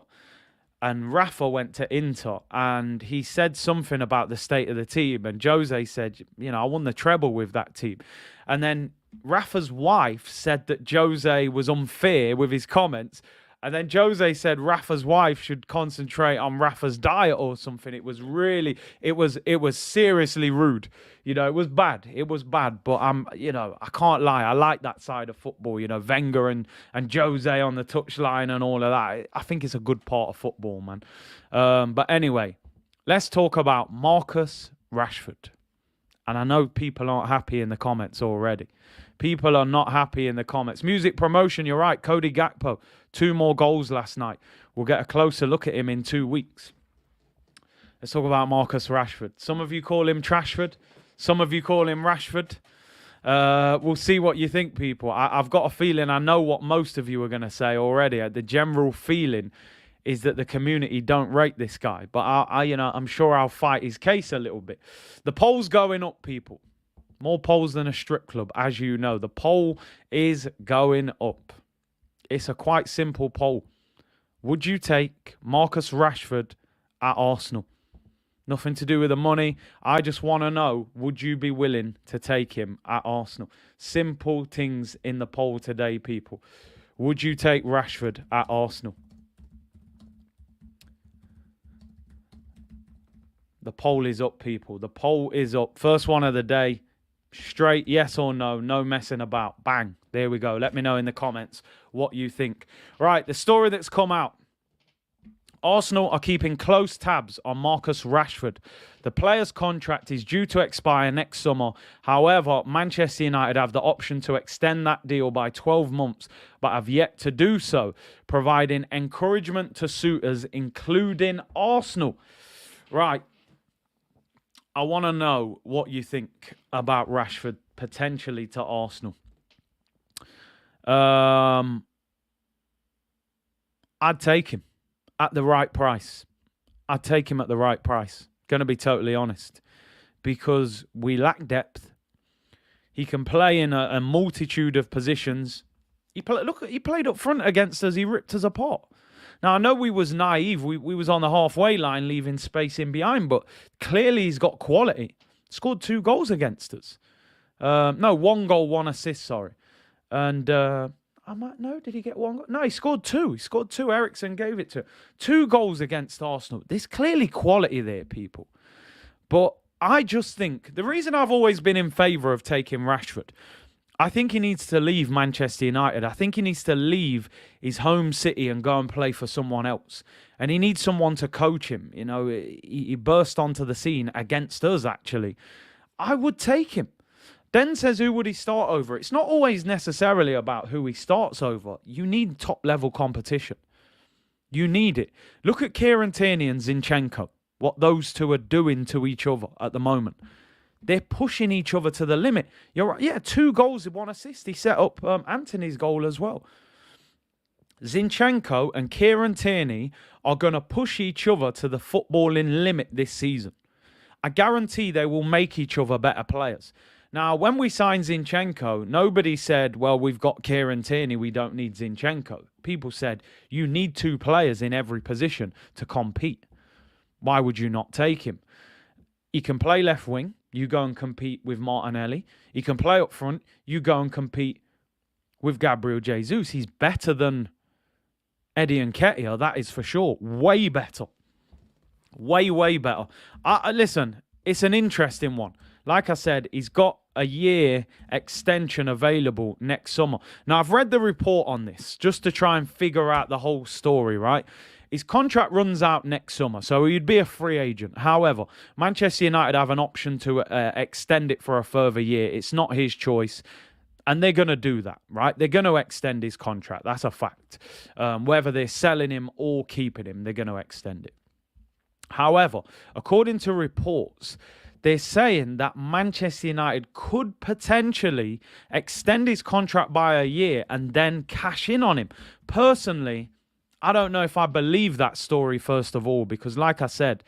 And Rafa went to Inter, and he said something about the state of the team. And Jose said, I won the treble with that team. And then Rafa's wife said that Jose was unfair with his comments. And then Jose said Rafa's wife should concentrate on Rafa's diet or something. It was seriously rude. It was bad. It was bad. But I can't lie. I like that side of football. Wenger and Jose on the touchline and all of that. I think it's a good part of football, man. But anyway, let's talk about Marcus Rashford. And I know people aren't happy in the comments already. People are not happy in the comments. Music promotion, you're right. Cody Gakpo, 2 more goals last night. We'll get a closer look at him in 2 weeks. Let's talk about Marcus Rashford. Some of you call him Trashford. Some of you call him Rashford. We'll see what you think, people. I've got a feeling I know what most of you are going to say already. The general feeling is that the community don't rate this guy. But I'm sure I'll fight his case a little bit. The poll's going up, people. More polls than a strip club, as you know. The poll is going up. It's a quite simple poll. Would you take Marcus Rashford at Arsenal? Nothing to do with the money. I just want to know, would you be willing to take him at Arsenal? Simple things in the poll today, people. Would you take Rashford at Arsenal? The poll is up, people. The poll is up. First one of the day. Straight yes or no, no messing about. Bang. There we go. Let me know in the comments what you think. Right, the story that's come out. Arsenal are keeping close tabs on Marcus Rashford. The player's contract is due to expire next summer. However, Manchester United have the option to extend that deal by 12 months, but have yet to do so, providing encouragement to suitors, including Arsenal. Right. I want to know what you think about Rashford potentially to Arsenal. I'd take him at the right price. I'd take him at the right price. Going to be totally honest. Because we lack depth. He can play in a multitude of positions. He played up front against us. He ripped us apart. Now, I know we was naive. We was on the halfway line, leaving space in behind. But clearly he's got quality. Scored 2 goals against us. No, 1 goal, 1 assist, sorry. And did he get 1 goal? No, he scored 2. He scored 2. Eriksen gave it to him. 2 goals against Arsenal. There's clearly quality there, people. But I just think, the reason I've always been in favour of taking Rashford, I think he needs to leave Manchester United. I think he needs to leave his home city and go and play for someone else. And he needs someone to coach him. You know, he burst onto the scene against us, actually. I would take him. Den says, who would he start over? It's not always necessarily about who he starts over. You need top-level competition. You need it. Look at Kieran Tierney and Zinchenko, what those two are doing to each other at the moment. They're pushing each other to the limit. You're right. Yeah, 2 goals and 1 assist. He set up Anthony's goal as well. Zinchenko and Kieran Tierney are going to push each other to the footballing limit this season. I guarantee they will make each other better players. Now, when we signed Zinchenko, nobody said, well, we've got Kieran Tierney, we don't need Zinchenko. People said, you need 2 players in every position to compete. Why would you not take him? He can play left wing. You go and compete with Martinelli. He can play up front. You go and compete with Gabriel Jesus. He's better than Eddie Nketiah, that is for sure. Way better. Way, way better. Listen, it's an interesting one. Like I said, he's got a year extension available next summer. Now, I've read the report on this just to try and figure out the whole story, right? His contract runs out next summer, so he'd be a free agent. However, Manchester United have an option to extend it for a further year. It's not his choice. And they're going to do that, right? They're going to extend his contract. That's a fact. Whether they're selling him or keeping him, they're going to extend it. However, according to reports, they're saying that Manchester United could potentially extend his contract by a year and then cash in on him. Personally, I don't know if I believe that story, first of all, because like I said,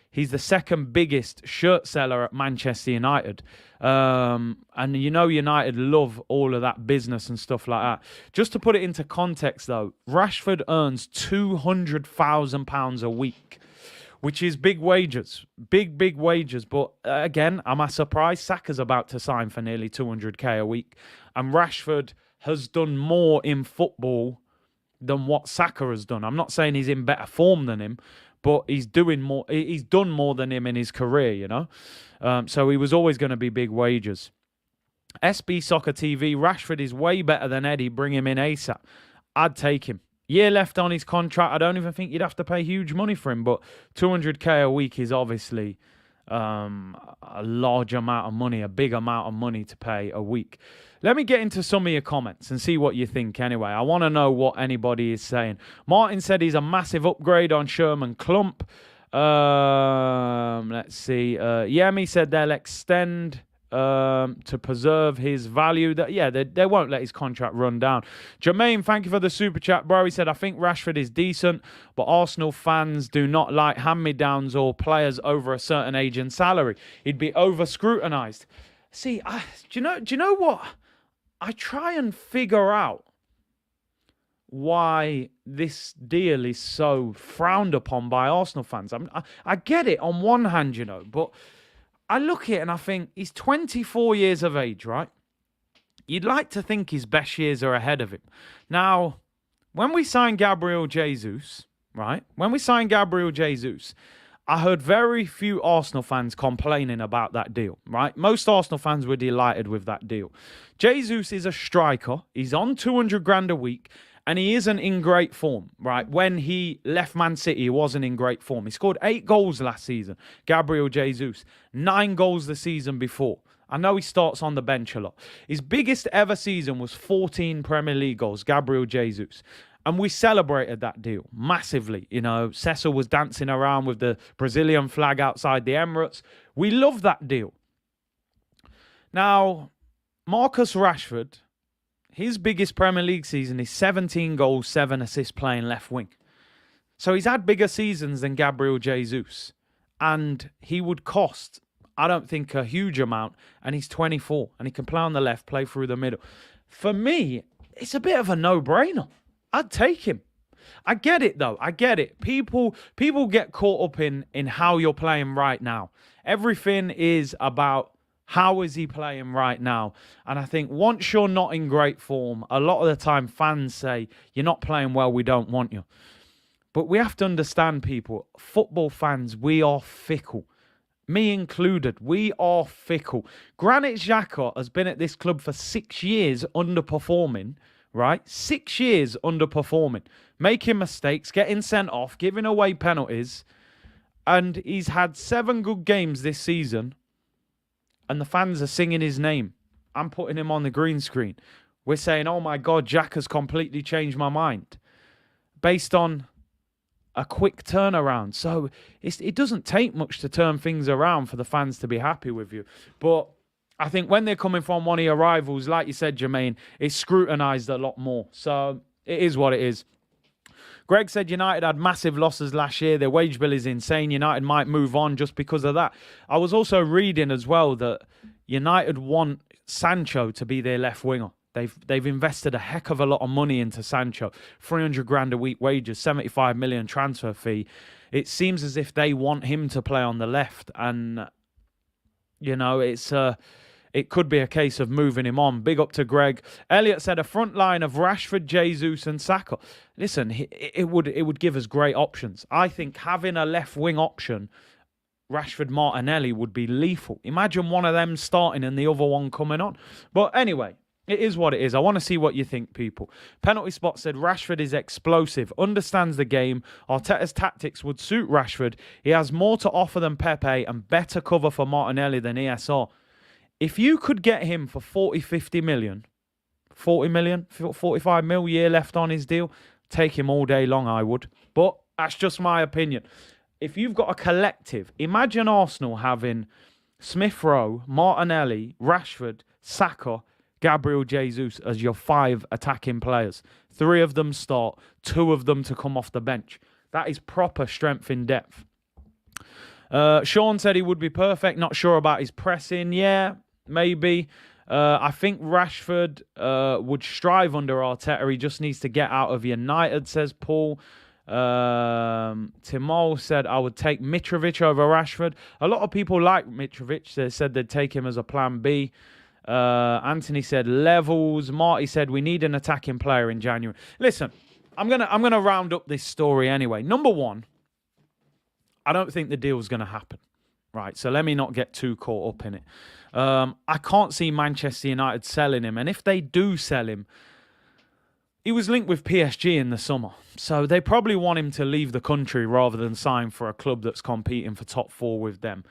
he's the second biggest shirt seller at Manchester United. And you know United love all of that business and stuff like that. Just to put it into context, though, Rashford earns £200,000 a week, which is big wages. Big wages. But again, am I surprised? Saka's about to sign for nearly 200k a week. And Rashford has done more in football than what Saka has done. I'm not saying he's in better form than him, but he's doing more. He's done more than him in his career, you know. So he was always going to be big wages. SB Soccer TV, Rashford is way better than Eddie. Bring him in ASAP. I'd take him. Year left on his contract. I don't even think you'd have to pay huge money for him, but 200k a week is obviously a large amount of money, a big amount of money to pay a week. Let me get into some of your comments and see what you think anyway. I want to know what anybody is saying. Martin said he's a massive upgrade on Sherman Klump. Let's see. Yemi said they'll extend to preserve his value. They won't let his contract run down. Jermaine, thank you for the super chat, bro. He said, I think Rashford is decent, but Arsenal fans do not like hand-me-downs or players over a certain age and salary. He'd be over-scrutinised. See, do you know what? I try and figure out why this deal is so frowned upon by Arsenal fans. I get it on one hand, you know, but I look at it and I think he's 24 years of age, right? You'd like to think his best years are ahead of him. Now, when we signed Gabriel Jesus, right? When we signed Gabriel Jesus, I heard very few Arsenal fans complaining about that deal, right? Most Arsenal fans were delighted with that deal. Jesus is a striker. He's on 200 grand a week, and he isn't in great form, right? When he left Man City, he wasn't in great form. He scored 8 goals last season, Gabriel Jesus. 9 goals the season before. I know he starts on the bench a lot. His biggest ever season was 14 Premier League goals, Gabriel Jesus. And we celebrated that deal massively. You know, Cecil was dancing around with the Brazilian flag outside the Emirates. We love that deal. Now, Marcus Rashford, his biggest Premier League season is 17 goals, 7 assists playing left wing. So he's had bigger seasons than Gabriel Jesus. And he would cost, I don't think, a huge amount. And he's 24. And he can play on the left, play through the middle. For me, it's a bit of a no-brainer. I'd take him. I get it, though. I get it. People get caught up in how you're playing right now. Everything is about how is he playing right now. And I think once you're not in great form, a lot of the time fans say, you're not playing well, we don't want you. But we have to understand, people, football fans, we are fickle. Me included, we are fickle. Granit Xhaka has been at this club for 6 years underperforming, right? 6 years underperforming, making mistakes, getting sent off, giving away penalties. And he's had 7 good games this season. And the fans are singing his name. I'm putting him on the green screen. We're saying, oh my God, Jack has completely changed my mind. Based on a quick turnaround. So it doesn't take much to turn things around for the fans to be happy with you. But I think when they're coming from one of your rivals, like you said, Jermaine, it's scrutinised a lot more. So it is what it is. Greg said United had massive losses last year. Their wage bill is insane. United might move on just because of that. I was also reading as well that United want Sancho to be their left winger. They've invested a heck of a lot of money into Sancho. 300 grand a week wages, 75 million transfer fee. It seems as if they want him to play on the left. And, you know, it could be a case of moving him on. Big up to Greg. Elliot said a front line of Rashford, Jesus and Saka. Listen, it would give us great options. I think having a left wing option, Rashford, Martinelli, would be lethal. Imagine one of them starting and the other one coming on. But anyway, It is what it is. I want to see what you think, people. Penalty Spot said Rashford is explosive, understands the game. Arteta's tactics would suit Rashford. He has more to offer than Pepe and better cover for Martinelli than ESR. If you could get him for 40, 50 million, 40 million, 45 mil year left on his deal, take him all day long, I would. But that's just my opinion. If you've got a collective, imagine Arsenal having Smith Rowe, Martinelli, Rashford, Saka, Gabriel Jesus as your 5 attacking players. 3 of them start, 2 of them to come off the bench. That is proper strength in depth. Sean said he would be perfect. Not sure about his pressing. Yeah, maybe. I think Rashford would strive under Arteta. He just needs to get out of United, says Paul. Timol said, I would take Mitrovic over Rashford. A lot of people like Mitrovic. They said they'd take him as a plan B. Anthony said levels. Marty said we need an attacking player in January. Listen, I'm gonna round up this story anyway. Number one, I don't think the deal's gonna happen. Right, so let me not get too caught up in it. I can't see Manchester United selling him, and if they do sell him, he was linked with PSG in the summer, so they probably want him to leave the country rather than sign for a club that's competing for top 4 with them.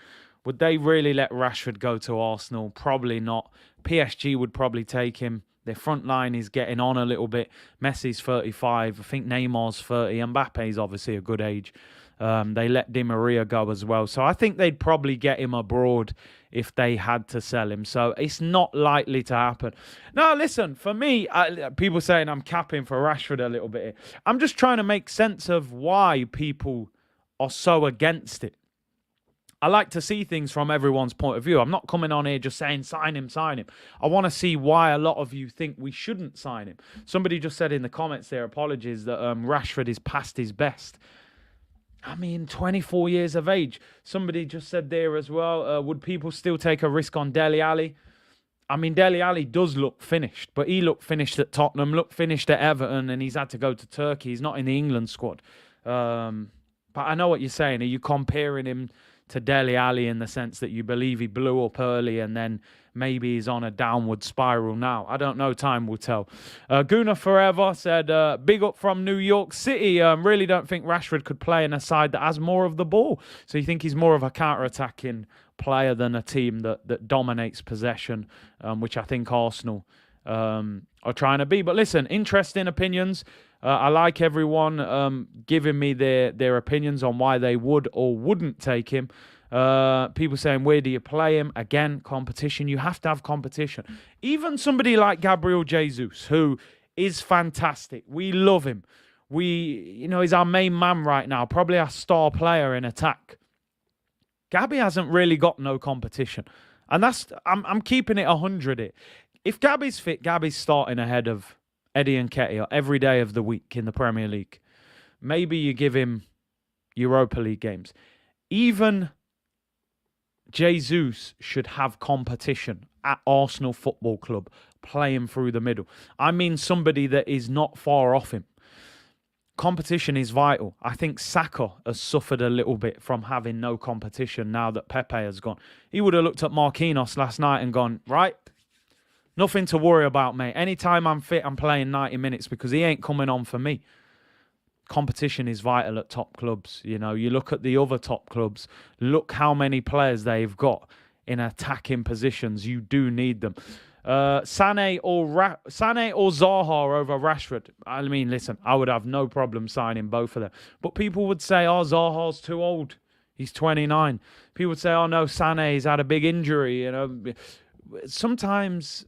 Would they really let Rashford go to Arsenal? Probably not. PSG would probably take him. Their front line is getting on a little bit. Messi's 35. I think Neymar's 30. Mbappe's obviously a good age. They let Di Maria go as well. So I think they'd probably get him abroad if they had to sell him. So it's not likely to happen. Now, listen, for me, people saying I'm capping for Rashford a little bit here. I'm just trying to make sense of why people are so against it. I like to see things from everyone's point of view. I'm not coming on here just saying, sign him, sign him. I want to see why a lot of you think we shouldn't sign him. Somebody just said in the comments there, apologies, that Rashford is past his best. I mean, 24 years of age. Somebody just said there as well, would people still take a risk on Dele Alli? I mean, Dele Alli does look finished, but he looked finished at Tottenham, looked finished at Everton, and he's had to go to Turkey. He's not in the England squad. But I know what you're saying. Are you comparing him to Dele Alli in the sense that you believe he blew up early and then maybe he's on a downward spiral now? I don't know. Time will tell. Guna Forever said, big up from New York City. Really don't think Rashford could play in a side that has more of the ball. So you think he's more of a counter-attacking player than a team that dominates possession, which I think Arsenal are trying to be. But listen, interesting opinions. I like everyone giving me their opinions on why they would or wouldn't take him. People saying, where do you play him? Again, competition. You have to have competition. Even somebody like Gabriel Jesus, who is fantastic. We love him. He's our main man right now, probably our star player in attack. Gabby hasn't really got no competition. And I'm keeping it 100. If Gabby's fit, Gabby's starting ahead of Eddie and Nketiah every day of the week in the Premier League. Maybe you give him Europa League games. Even Jesus should have competition at Arsenal Football Club playing through the middle. I mean somebody that is not far off him. Competition is vital. I think Saka has suffered a little bit from having no competition now that Pepe has gone. He would have looked at Marquinhos last night and gone, right, nothing to worry about, mate. Anytime I'm fit, I'm playing 90 minutes because he ain't coming on for me. Competition is vital at top clubs. You look at the other top clubs, look how many players they've got in attacking positions. You do need them. Sané or Zaha over Rashford. I mean, listen, I would have no problem signing both of them. But people would say, oh, Zaha's too old. He's 29. People would say, oh, no, Sané's had a big injury. Sometimes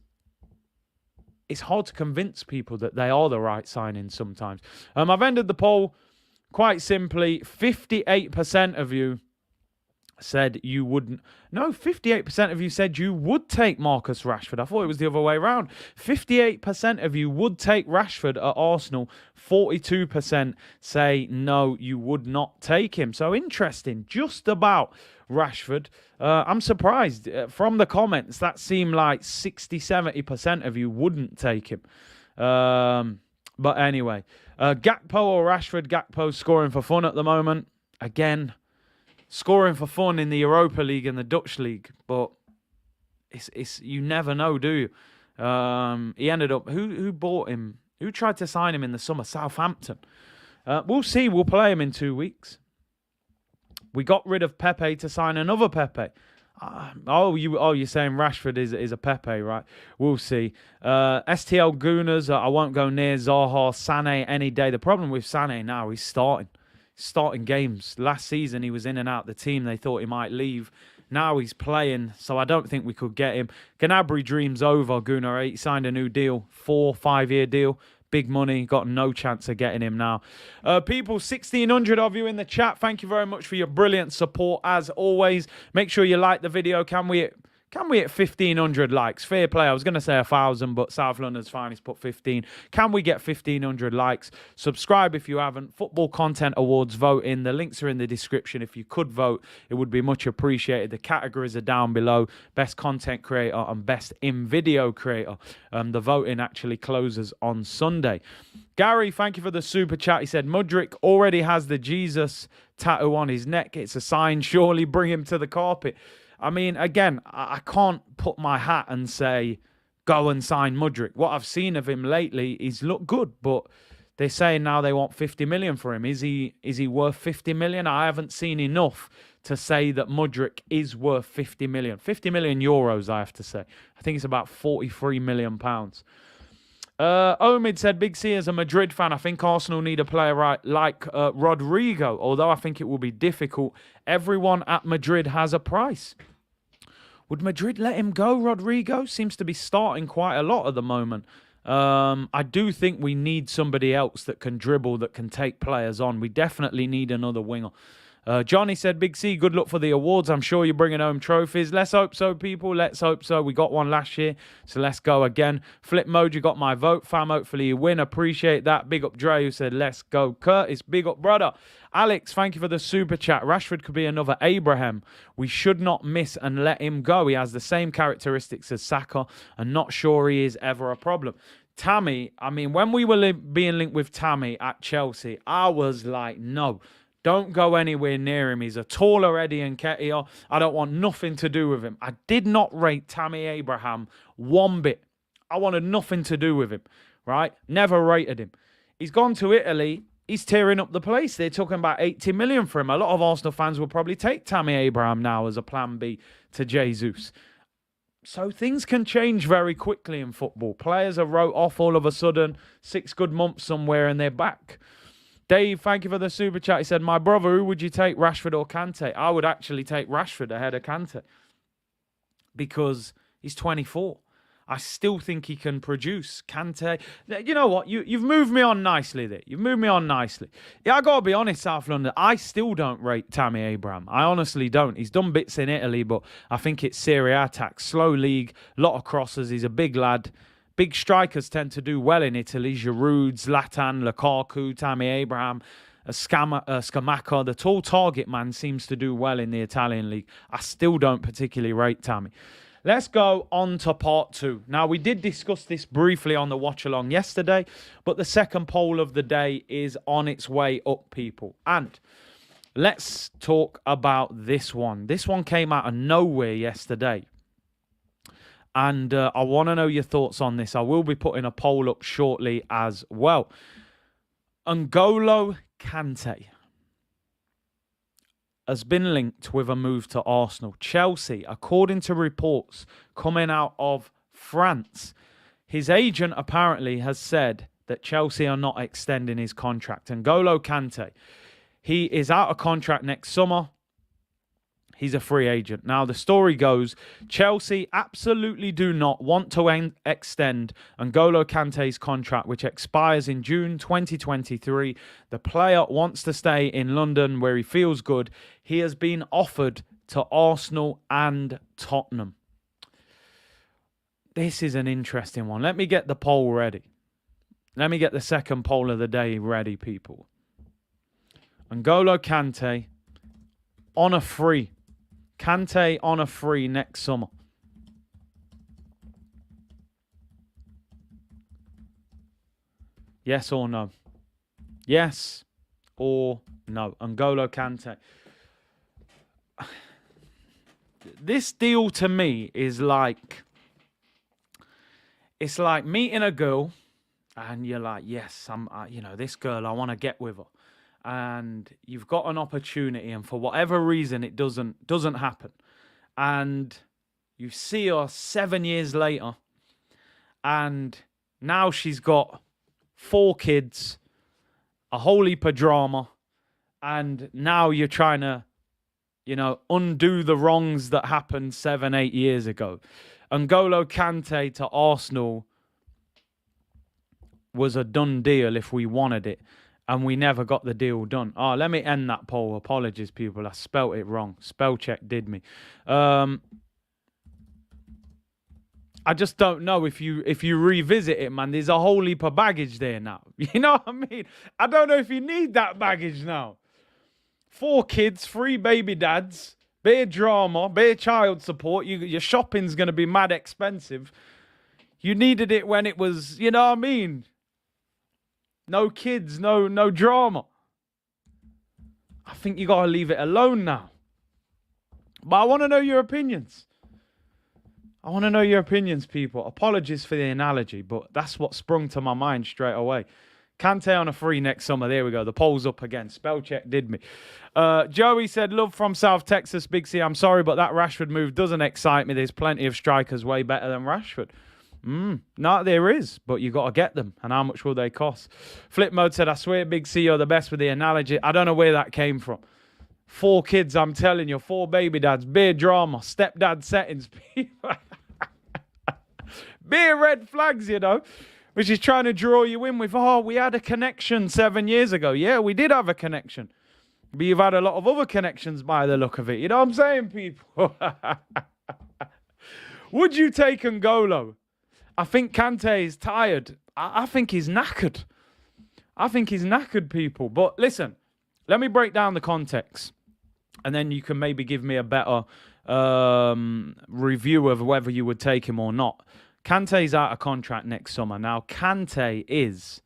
it's hard to convince people that they are the right signing sometimes. I've ended the poll quite simply. 58% of you said you wouldn't. No, 58% of you said you would take Marcus Rashford. I thought it was the other way around. 58% of you would take Rashford at Arsenal. 42% say no, you would not take him. So interesting. Just about Rashford. I'm surprised. From the comments, that seemed like 60-70% of you wouldn't take him. But anyway, Gakpo or Rashford? Gakpo's scoring for fun at the moment. Again, scoring for fun in the Europa League and the Dutch League. But it's you never know, do you? He ended up... Who bought him? Who tried to sign him in the summer? Southampton. We'll see. We'll play him in 2 weeks. We got rid of Pepe to sign another Pepe. You're saying Rashford is a Pepe, right? We'll see. STL Gooners, I won't go near Zaha, Sané any day. The problem with Sané now, he's starting games. Last season, he was in and out the team. They thought he might leave. Now he's playing, so I don't think we could get him. Gnabry dream's over, Gunnar. He signed a new deal, 4-5-year deal. Big money, got no chance of getting him now. People, 1,600 of you in the chat. Thank you very much for your brilliant support, as always. Make sure you like the video. Can we hit 1,500 likes? Fair play. I was going to say 1,000, but South London's finest put 15. Can we get 1,500 likes? Subscribe if you haven't. Football Content Awards voting. The links are in the description. If you could vote, it would be much appreciated. The categories are down below. Best content creator and best in-video creator. The voting actually closes on Sunday. Gary, thank you for the super chat. He said, Mudryk already has the Jesus tattoo on his neck. It's a sign. Surely bring him to the carpet. I mean, again, I can't put my hat and say, go and sign Mudryk. What I've seen of him lately, he's looked good, but they're saying now they want 50 million for him. Is he worth 50 million? I haven't seen enough to say that Mudryk is worth 50 million. 50 million euros, I have to say. I think it's about 43 million pounds. Omid said, Big C is a Madrid fan. I think Arsenal need a player like Rodrigo, although I think it will be difficult. Everyone at Madrid has a price. Would Madrid let him go, Rodrigo? Seems to be starting quite a lot at the moment. I do think we need somebody else that can dribble, that can take players on. We definitely need another winger. Johnny said, Big C, good luck for the awards. I'm sure you're bringing home trophies. Let's hope so, people. Let's hope so. We got one last year, so let's go again. Flip Mode, you got my vote, fam. Hopefully you win. Appreciate that. Big up Dre, who said, let's go. Curtis, big up, brother. Alex, thank you for the super chat. Rashford could be another Abraham. We should not miss and let him go. He has the same characteristics as Saka, and not sure he is ever a problem. Tammy, I mean, when we were being linked with Tammy at Chelsea, I was like, no. Don't go anywhere near him. He's a taller Eddie Nketiah. I don't want nothing to do with him. I did not rate Tammy Abraham one bit. I wanted nothing to do with him, right? Never rated him. He's gone to Italy. He's tearing up the place. They're talking about 80 million for him. A lot of Arsenal fans will probably take Tammy Abraham now as a plan B to Jesus. So things can change very quickly in football. Players are wrote off all of a sudden. 6 good months somewhere and they're back. Dave, thank you for the super chat. He said, my brother, who would you take, Rashford or Kante? I would actually take Rashford ahead of Kante because he's 24. I still think he can produce. Kante, you know what? You've moved me on nicely there. You've moved me on nicely. Yeah, I got to be honest, South London, I still don't rate Tammy Abraham. I honestly don't. He's done bits in Italy, but I think it's Serie A attack, slow league, lot of crosses. He's a big lad. Big strikers tend to do well in Italy. Giroud, Zlatan, Lukaku, Tammy Abraham, Scamacca. The tall target man seems to do well in the Italian league. I still don't particularly rate Tammy. Let's go on to part 2. Now, we did discuss this briefly on the watch-along yesterday, but the second poll of the day is on its way up, people. And let's talk about this one. This one came out of nowhere yesterday. And I want to know your thoughts on this. I will be putting a poll up shortly as well. Angolo Kante has been linked with a move to Arsenal. Chelsea, according to reports coming out of France, his agent apparently has said that Chelsea are not extending his contract. Angolo Kante, he is out of contract next summer. He's a free agent. Now, the story goes, Chelsea absolutely do not want to extend Angolo Kante's contract, which expires in June 2023. The player wants to stay in London where he feels good. He has been offered to Arsenal and Tottenham. This is an interesting one. Let me get the poll ready. Let me get the second poll of the day ready, people. Angolo Kante on a free. Kante on a free next summer. Yes or no? Yes or no? Angolo Kante. This deal to me is like... it's like meeting a girl and you're like, yes, this girl, I want to get with her. And you've got an opportunity, and for whatever reason, it doesn't happen. And you see her 7 years later, and now she's got 4 kids, a whole heap of drama, and now you're trying to, undo the wrongs that happened 7-8 years ago. Angolo Kante to Arsenal was a done deal if we wanted it, and we never got the deal done. Oh, let me end that poll. Apologies, people. I spelt it wrong. Spell check did me. I just don't know if you revisit it, man. There's a whole heap of baggage there now. You know what I mean? I don't know if you need that baggage now. 4 kids, 3 baby dads, bit of drama, bit of child support. Your shopping's going to be mad expensive. You needed it when it was, you know what I mean? No kids, no drama. I think you got to leave it alone now. But I want to know your opinions. People. Apologies for the analogy, but that's what sprung to my mind straight away. Kante on a free next summer. There we go. The poll's up again. Spell check did me. Joey said, love from South Texas, Big C. I'm sorry, but that Rashford move doesn't excite me. There's plenty of strikers way better than Rashford. No, there is, but you got to get them. And how much will they cost? Flip Mode said, I swear, Big C, you're the best with the analogy. I don't know where that came from. 4 kids, I'm telling you. 4 baby dads. Beer drama. Stepdad settings. Beer red flags, which is trying to draw you in with, we had a connection 7 years ago. Yeah, we did have a connection. But you've had a lot of other connections by the look of it. You know what I'm saying, people? Would you take Angolo? I think Kante is tired. I think he's knackered. People. But listen, let me break down the context. And then you can maybe give me a better review of whether you would take him or not. Kante's out of contract next summer. Now, Kante is,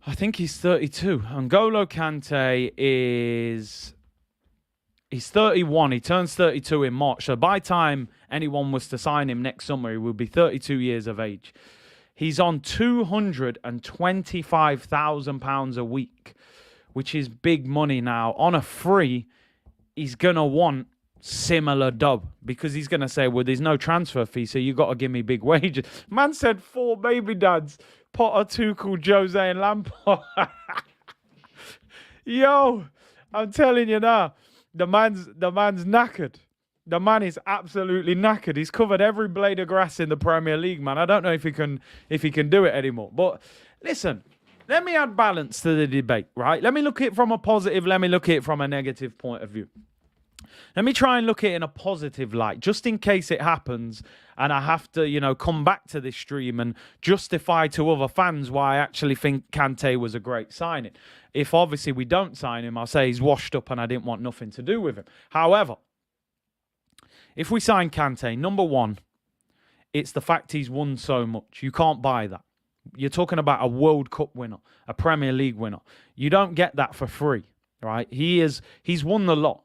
I think he's 32. Angolo Kante he's 31. He turns 32 in March. So by the time anyone was to sign him next summer, he will be 32 years of age. He's on £225,000 a week, which is big money now. On a free, he's going to want similar dub because he's going to say, well, there's no transfer fee, so you got to give me big wages. Man said 4 baby dads, Potter, Tuchel, Jose and Lampard. Yo, I'm telling you now, the man's knackered. The man is absolutely knackered. He's covered every blade of grass in the Premier League, man. I don't know if he can do it anymore. But listen, let me add balance to the debate, right? Let me look at it from a positive. Let me look at it from a negative point of view. Let me try and look at it in a positive light, just in case it happens and I have to, come back to this stream and justify to other fans why I actually think Kante was a great signing. If obviously we don't sign him, I'll say he's washed up and I didn't want nothing to do with him. However, if we sign Kante, number one, it's the fact he's won so much. You can't buy that. You're talking about a World Cup winner, a Premier League winner. You don't get that for free, right? He's won the lot.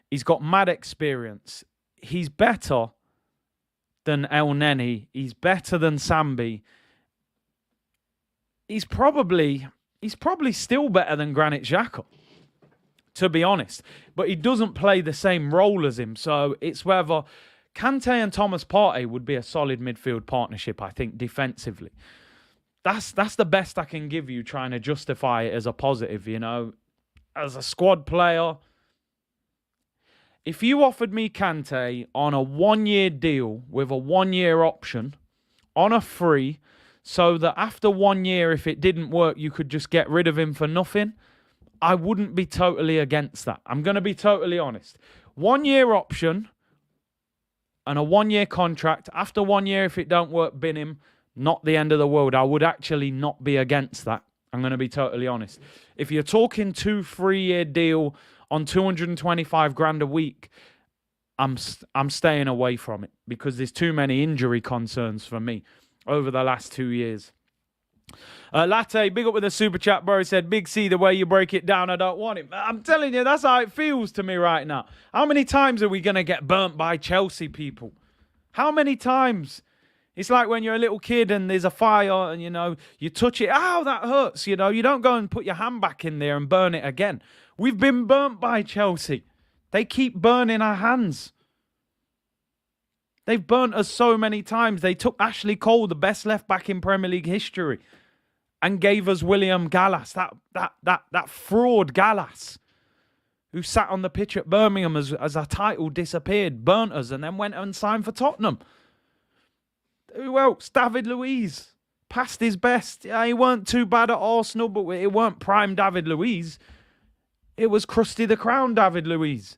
He's got mad experience. He's better than El Neni. He's better than Sambi. He's probably still better than Granit Xhaka, to be honest. But he doesn't play the same role as him. So it's whether Kante and Thomas Partey would be a solid midfield partnership, I think, defensively. That's the best I can give you, trying to justify it as a positive, As a squad player, if you offered me Kante on a 1-year deal with a 1-year option on a free, so that after 1 year, if it didn't work, you could just get rid of him for nothing, I wouldn't be totally against that. I'm going to be totally honest. 1-year option and a 1-year contract. After 1 year, if it don't work, bin him. Not the end of the world. I would actually not be against that. I'm going to be totally honest. If you're talking 2 3-year deal on 225 grand a week, I'm staying away from it because there's too many injury concerns for me over the last 2 years. Latte, big up with the super chat, bro. He said, Big C, the way you break it down, I don't want it. I'm telling you, that's how it feels to me right now. How many times are we going to get burnt by Chelsea people? How many times? It's like when you're a little kid and there's a fire and, you touch it. Ow, that hurts. You don't go and put your hand back in there and burn it again. We've been burnt by Chelsea. They keep burning our hands. They've burnt us so many times. They took Ashley Cole, the best left back in Premier League history, and gave us William Gallas, that fraud Gallas, who sat on the pitch at Birmingham as our title disappeared, burnt us, and then went and signed for Tottenham. Who else? David Luiz. Past his best. Yeah, he weren't too bad at Arsenal, but it weren't prime David Luiz. It was Krusty the Crown David Luiz.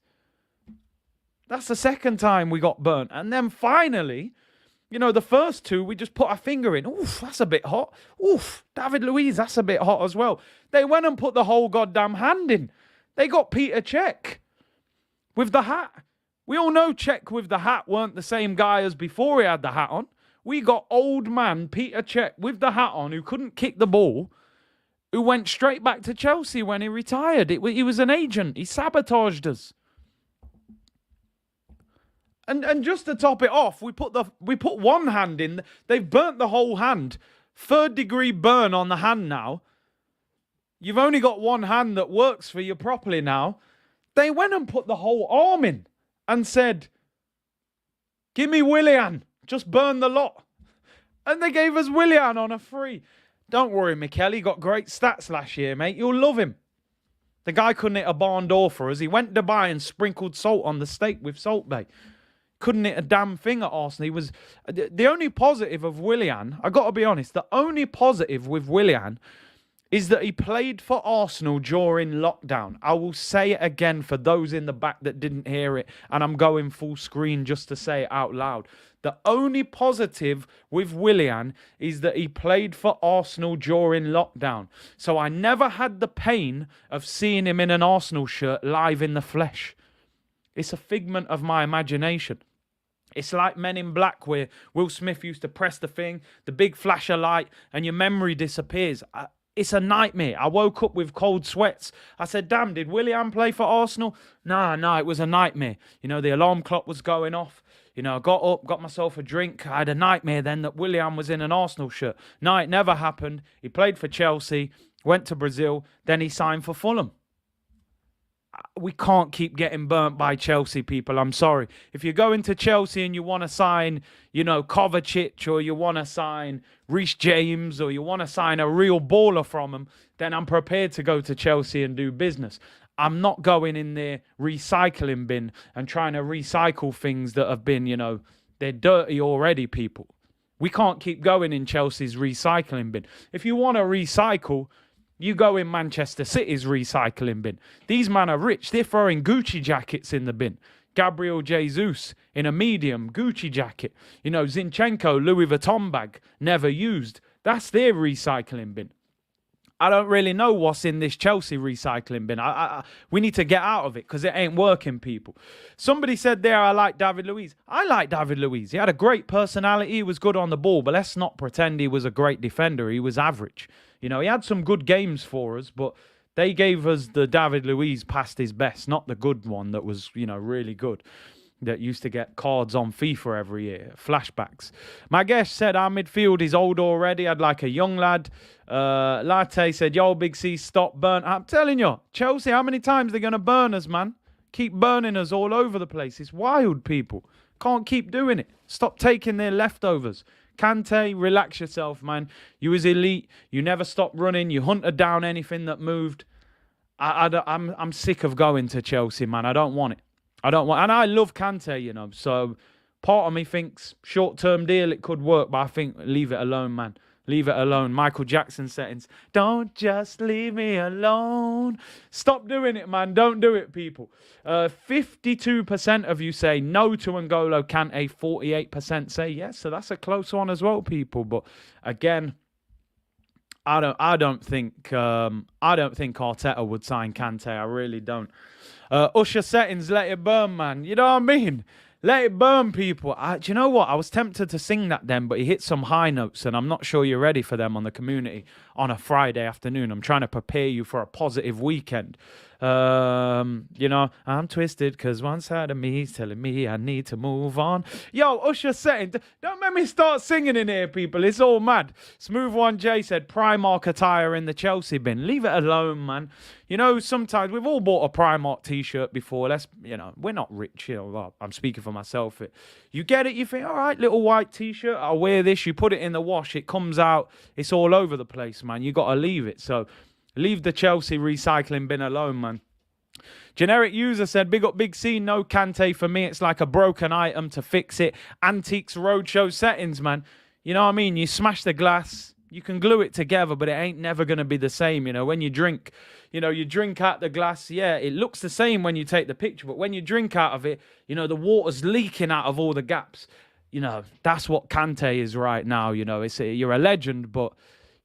That's the second time we got burnt. And then finally, the first two, we just put our finger in. Oof, that's a bit hot. Oof, David Luiz, that's a bit hot as well. They went and put the whole goddamn hand in. They got Peter Cech with the hat. We all know Cech with the hat weren't the same guy as before he had the hat on. We got old man Peter Cech with the hat on, who couldn't kick the ball, who went straight back to Chelsea when he retired. He was an agent. He sabotaged us. And just to top it off, we put one hand in. They've burnt the whole hand. 3rd degree burn on the hand now. You've only got one hand that works for you properly now. They went and put the whole arm in and said, "Give me Willian. Just burn the lot." And they gave us Willian on a free. Don't worry, Mikel. He got great stats last year, mate. You'll love him. The guy couldn't hit a barn door for us. He went to Dubai and sprinkled salt on the steak with Salt Bay. Couldn't hit a damn thing at Arsenal. He was the only positive of Willian. I got to be honest. The only positive with Willian is that he played for Arsenal during lockdown. I will say it again for those in the back that didn't hear it, and I'm going full screen just to say it out loud. The only positive with Willian is that he played for Arsenal during lockdown. So I never had the pain of seeing him in an Arsenal shirt live in the flesh. It's a figment of my imagination. It's like Men in Black, where Will Smith used to press the thing, the big flash of light, and your memory disappears. It's a nightmare. I woke up with cold sweats. I said, damn, did Willian play for Arsenal? No, it was a nightmare. The alarm clock was going off. I got up, got myself a drink. I had a nightmare then that Willian was in an Arsenal shirt. No, it never happened. He played for Chelsea, went to Brazil, then he signed for Fulham. We can't keep getting burnt by Chelsea, people. I'm sorry. If you go into Chelsea and you want to sign, Kovacic, or you want to sign Reece James, or you want to sign a real baller from them, then I'm prepared to go to Chelsea and do business. I'm not going in their recycling bin and trying to recycle things that have been, they're dirty already, people. We can't keep going in Chelsea's recycling bin. If you want to recycle, you go in Manchester City's recycling bin. These men are rich. They're throwing Gucci jackets in the bin. Gabriel Jesus in a medium Gucci jacket. Zinchenko, Louis Vuitton bag, never used. That's their recycling bin. I don't really know what's in this Chelsea recycling bin. We need to get out of it because it ain't working, people. Somebody said there, I like David Luiz. I like David Luiz. He had a great personality. He was good on the ball, but let's not pretend he was a great defender. He was average. He had some good games for us, but they gave us the David Luiz past his best, not the good one that was, really good, that used to get cards on FIFA every year, flashbacks. My guest said our midfield is old already. I'd like a young lad. Latte said, yo, Big C, stop burn. I'm telling you, Chelsea, how many times they're going to burn us, man? Keep burning us all over the place. It's wild, people. Can't keep doing it. Stop taking their leftovers. Kante, relax yourself, man. You was elite. You never stopped running. You hunted down anything that moved. I'm sick of going to Chelsea, man. I don't want it. And I love Kante, So part of me thinks short-term deal, it could work, but I think leave it alone, man. Leave it alone. Michael Jackson settings. Don't just leave me alone. Stop doing it, man. Don't do it, people. 52% of you say no to Angolo Kante. 48% say yes. So that's a close one as well, people. But again, I don't think Arteta would sign Kante. I really don't. Usher settings, let it burn, man. You know what I mean? Let it burn, people. Do you know what? I was tempted to sing that then, but he hit some high notes, and I'm not sure you're ready for them on the community on a Friday afternoon. I'm trying to prepare you for a positive weekend. I'm twisted because one side of me is telling me I need to move on. Yo, Usher setting. Don't make me start singing in here, people. It's all mad. Smooth One J said Primark attire in the Chelsea bin. Leave it alone, man. Sometimes we've all bought a Primark t-shirt before. We're not rich. Well, I'm speaking for myself. You get it, you think, all right, little white t-shirt, I'll wear this. You put it in the wash, it comes out, it's all over the place, man. You got to leave it. So leave the Chelsea recycling bin alone, man. Generic user said, big up Big C, no Kante for me. It's like a broken item to fix it. Antiques Roadshow settings, man. You know what I mean? You smash the glass, you can glue it together, but it ain't never going to be the same. When you drink, you drink out the glass. Yeah, it looks the same when you take the picture, but when you drink out of it, the water's leaking out of all the gaps. That's what Kante is right now. You're a legend, but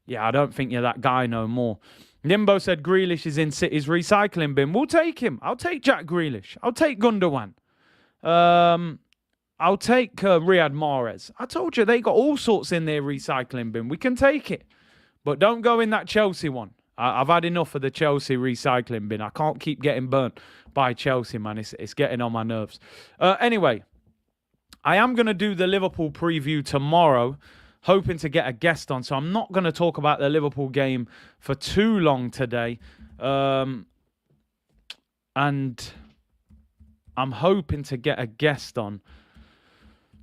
yeah, I don't think you're that guy no more. Nimbo said Grealish is in City's recycling bin. We'll take him. I'll take Jack Grealish. I'll take Gundogan. I'll take Riyad Mahrez. I told you, they got all sorts in their recycling bin. We can take it. But don't go in that Chelsea one. I've had enough of the Chelsea recycling bin. I can't keep getting burnt by Chelsea, man. It's getting on my nerves. Anyway, I am going to do the Liverpool preview tomorrow, hoping to get a guest on. So I'm not going to talk about the Liverpool game for too long today. And I'm hoping to get a guest on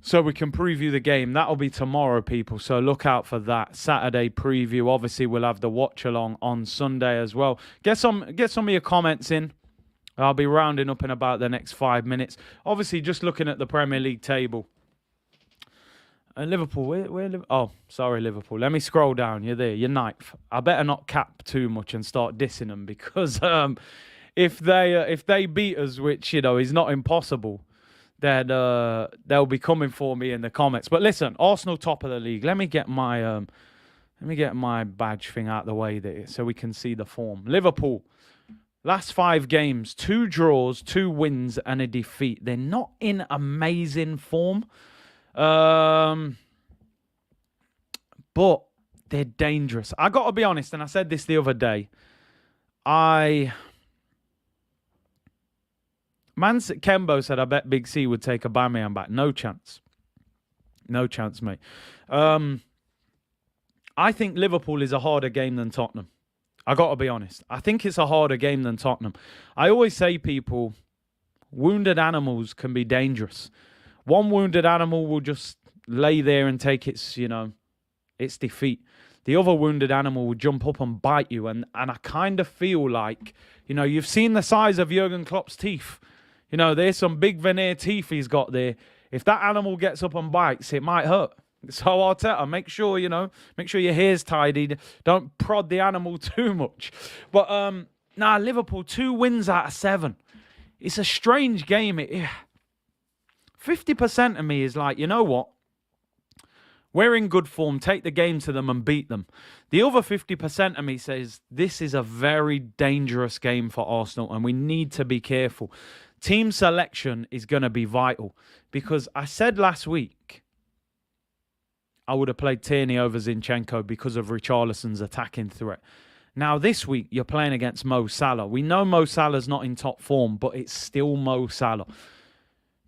so we can preview the game. That'll be tomorrow, people. So look out for that. Saturday preview. Obviously, we'll have the watch along on Sunday as well. Get some of your comments in. I'll be rounding up in about the next 5 minutes. Obviously, just looking at the Premier League table. Liverpool, sorry, Liverpool. Let me scroll down. You're there. You're ninth. I better not cap too much and start dissing them because if they beat us, which is not impossible, then they'll be coming for me in the comments. But listen, Arsenal top of the league. Let me get my badge thing out of the way there so we can see the form. Liverpool, last 5 games, 2 draws, 2 wins, and a defeat. They're not in amazing form. But they're dangerous. I got to be honest, and I said this the other day. Kembo said, I bet Big C would take Aubameyang back. No chance. No chance, mate. I think Liverpool is a harder game than Tottenham. I got to be honest. I think it's a harder game than Tottenham. I always say, people, wounded animals can be dangerous. One wounded animal will just lay there and take its defeat. The other wounded animal will jump up and bite you. And I kind of feel like, you've seen the size of Jurgen Klopp's teeth. There's some big veneer teeth he's got there. If that animal gets up and bites, it might hurt. So Arteta, make sure your hair's tidy. Don't prod the animal too much. But Liverpool, 2 wins out of 7. It's a strange game. 50% of me is like, you know what? We're in good form. Take the game to them and beat them. The other 50% of me says this is a very dangerous game for Arsenal and we need to be careful. Team selection is going to be vital because I said last week I would have played Tierney over Zinchenko because of Richarlison's attacking threat. Now, this week, you're playing against Mo Salah. We know Mo Salah's not in top form, but it's still Mo Salah.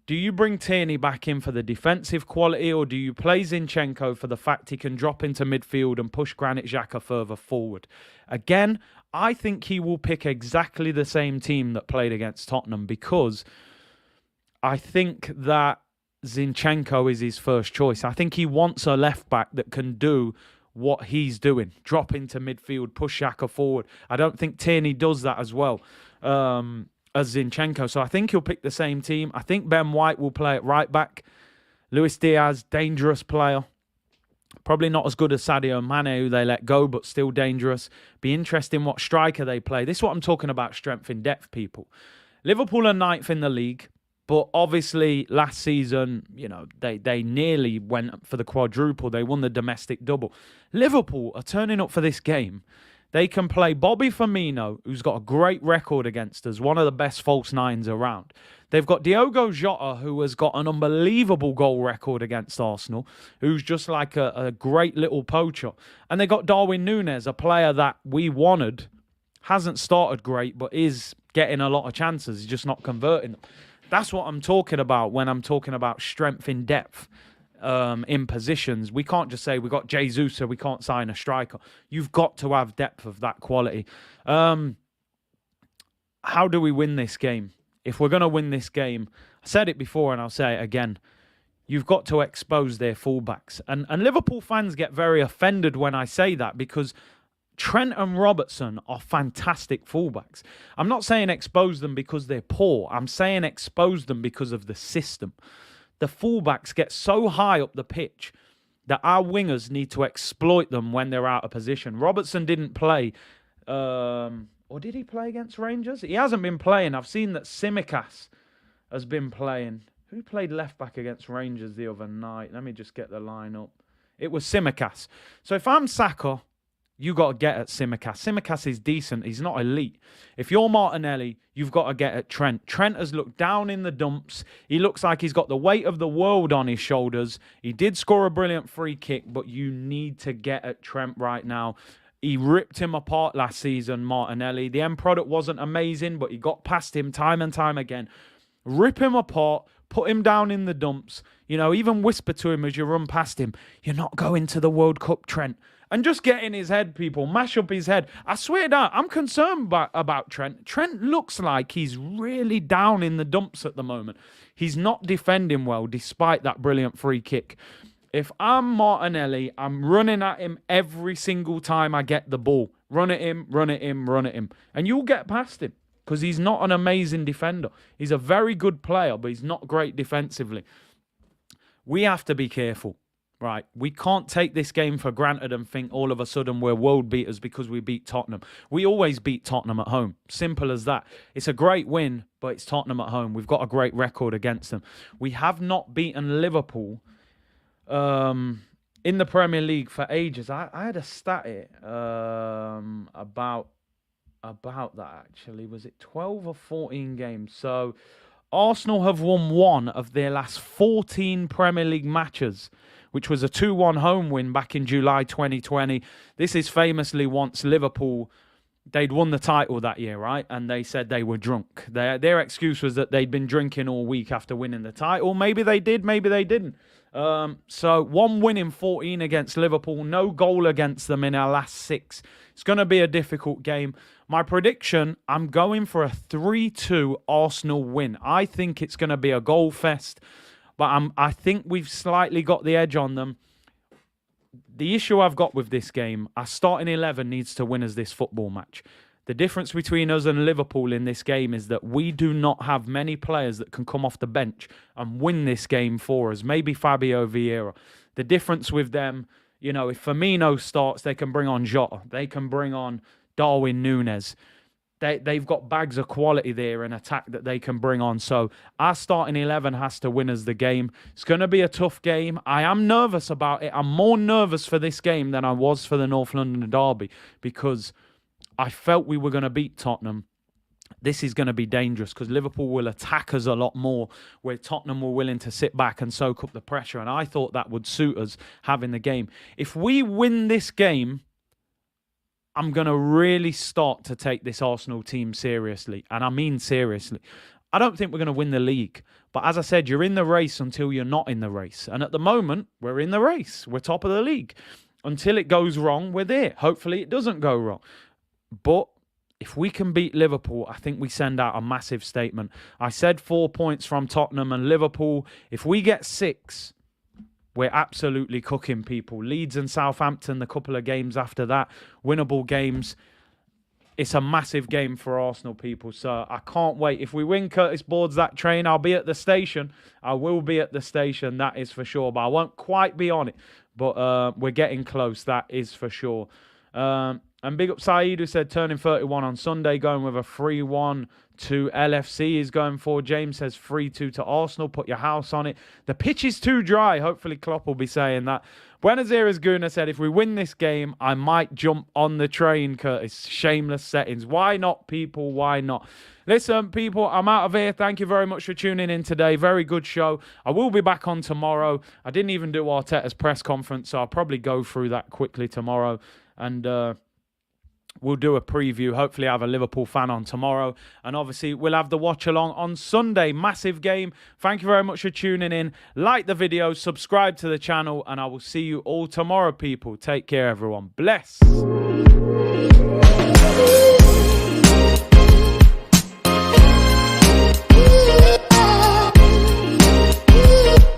Do you bring Tierney back in for the defensive quality or do you play Zinchenko for the fact he can drop into midfield and push Granit Xhaka further forward? Again, I think he will pick exactly the same team that played against Tottenham because I think that Zinchenko is his first choice. I think he wants a left-back that can do what he's doing. Drop into midfield, push Xhaka forward. I don't think Tierney does that as well. As Zinchenko. So I think he'll pick the same team. I think Ben White will play at right back. Luis Diaz, dangerous player. Probably not as good as Sadio Mane, who they let go, but still dangerous. Be interesting what striker they play. This is what I'm talking about, strength in depth, people. Liverpool are 9th in the league, but obviously last season, they nearly went for the quadruple. They won the domestic double. Liverpool are turning up for this game. They can play Bobby Firmino, who's got a great record against us, one of the best false nines around. They've got Diogo Jota, who has got an unbelievable goal record against Arsenal, who's just like a great little poacher. And they got Darwin Núñez, a player that we wanted hasn't started great, but is getting a lot of chances. He's just not converting them. That's what I'm talking about when I'm talking about strength in depth in positions. We can't just say we got Jesus, so we can't sign a striker. You've got to have depth of that quality. How do we win this game? If we're going to win this game, I said it before and I'll say it again, you've got to expose their fullbacks. And Liverpool fans get very offended when I say that because Trent and Robertson are fantastic fullbacks. I'm not saying expose them because they're poor. I'm saying expose them because of the system. The fullbacks get so high up the pitch that our wingers need to exploit them when they're out of position. Robertson didn't play... or did he play against Rangers? He hasn't been playing. I've seen that Tsimikas has been playing. Who played left back against Rangers the other night? Let me just get the line up. It was Tsimikas. So if I'm Saka, you got to get at Tsimikas. Tsimikas is decent. He's not elite. If you're Martinelli, you've got to get at Trent. Trent has looked down in the dumps. He looks like he's got the weight of the world on his shoulders. He did score a brilliant free kick, but you need to get at Trent right now. He ripped him apart last season, Martinelli. The end product wasn't amazing, but he got past him time and time again. Rip him apart, put him down in the dumps. You know, even whisper to him as you run past him, you're not going to the World Cup, Trent. And just get in his head, people. Mash up his head. I swear to God, I'm concerned about Trent. Trent looks like he's really down in the dumps at the moment. He's not defending well, despite that brilliant free kick. If I'm Martinelli, I'm running at him every single time I get the ball. Run at him, run at him, run at him. And you'll get past him because he's not an amazing defender. He's a very good player, but he's not great defensively. We have to be careful, right? We can't take this game for granted and think all of a sudden we're world beaters because we beat Tottenham. We always beat Tottenham at home. Simple as that. It's a great win, but it's Tottenham at home. We've got a great record against them. We have not beaten Liverpool in the Premier League for ages. I had a stat here about that actually. Was it 12 or 14 games? So Arsenal have won one of their last 14 Premier League matches, which was a 2-1 home win back in July 2020. This is famously once Liverpool, they'd won the title that year, right? And they said they were drunk. Their excuse was that they'd been drinking all week after winning the title. Maybe they did, maybe they didn't. So one win in 14 against Liverpool, no goal against them in our last 6. It's going to be a difficult game. My prediction, I'm going for a 3-2 Arsenal win. I think it's going to be a goal fest, but I think we've slightly got the edge on them. The issue I've got with this game, our starting 11 needs to win us this football match. The difference between us and Liverpool in this game is that we do not have many players that can come off the bench and win this game for us. Maybe Fabio Vieira. The difference with them, you know, if Firmino starts, they can bring on Jota. They can bring on Darwin Núñez. They've got bags of quality there in attack that they can bring on. So our starting 11 has to win us the game. It's going to be a tough game. I am nervous about it. I'm more nervous for this game than I was for the North London derby because I felt we were going to beat Tottenham. This is going to be dangerous because Liverpool will attack us a lot more, where Tottenham were willing to sit back and soak up the pressure. And I thought that would suit us having the game. If we win this game, I'm going to really start to take this Arsenal team seriously. And I mean seriously. I don't think we're going to win the league. But as I said, you're in the race until you're not in the race. And at the moment, we're in the race. We're top of the league. Until it goes wrong, we're there. Hopefully it doesn't go wrong. But if we can beat Liverpool, I think we send out a massive statement. I said 4 points from Tottenham and Liverpool. If we get 6, we're absolutely cooking people. Leeds and Southampton, the couple of games after that, winnable games. It's a massive game for Arsenal, people. So I can't wait. If we win, Curtis boards that train, I'll be at the station. I will be at the station, that is for sure. But I won't quite be on it. But we're getting close, that is for sure. And big up Saeed, who said turning 31 on Sunday, going with a 3-1 to LFC. Is going for. James says 3-2 to Arsenal. Put your house on it. The pitch is too dry. Hopefully Klopp will be saying that. Buenos Aires Guna said, if we win this game, I might jump on the train, Curtis. Shameless settings. Why not, people? Why not? Listen, people, I'm out of here. Thank you very much for tuning in today. Very good show. I will be back on tomorrow. I didn't even do Arteta's press conference, so I'll probably go through that quickly tomorrow. And we'll do a preview. Hopefully, I have a Liverpool fan on tomorrow. And obviously, we'll have the watch along on Sunday. Massive game. Thank you very much for tuning in. Like the video, subscribe to the channel, and I will see you all tomorrow, people. Take care, everyone. Bless.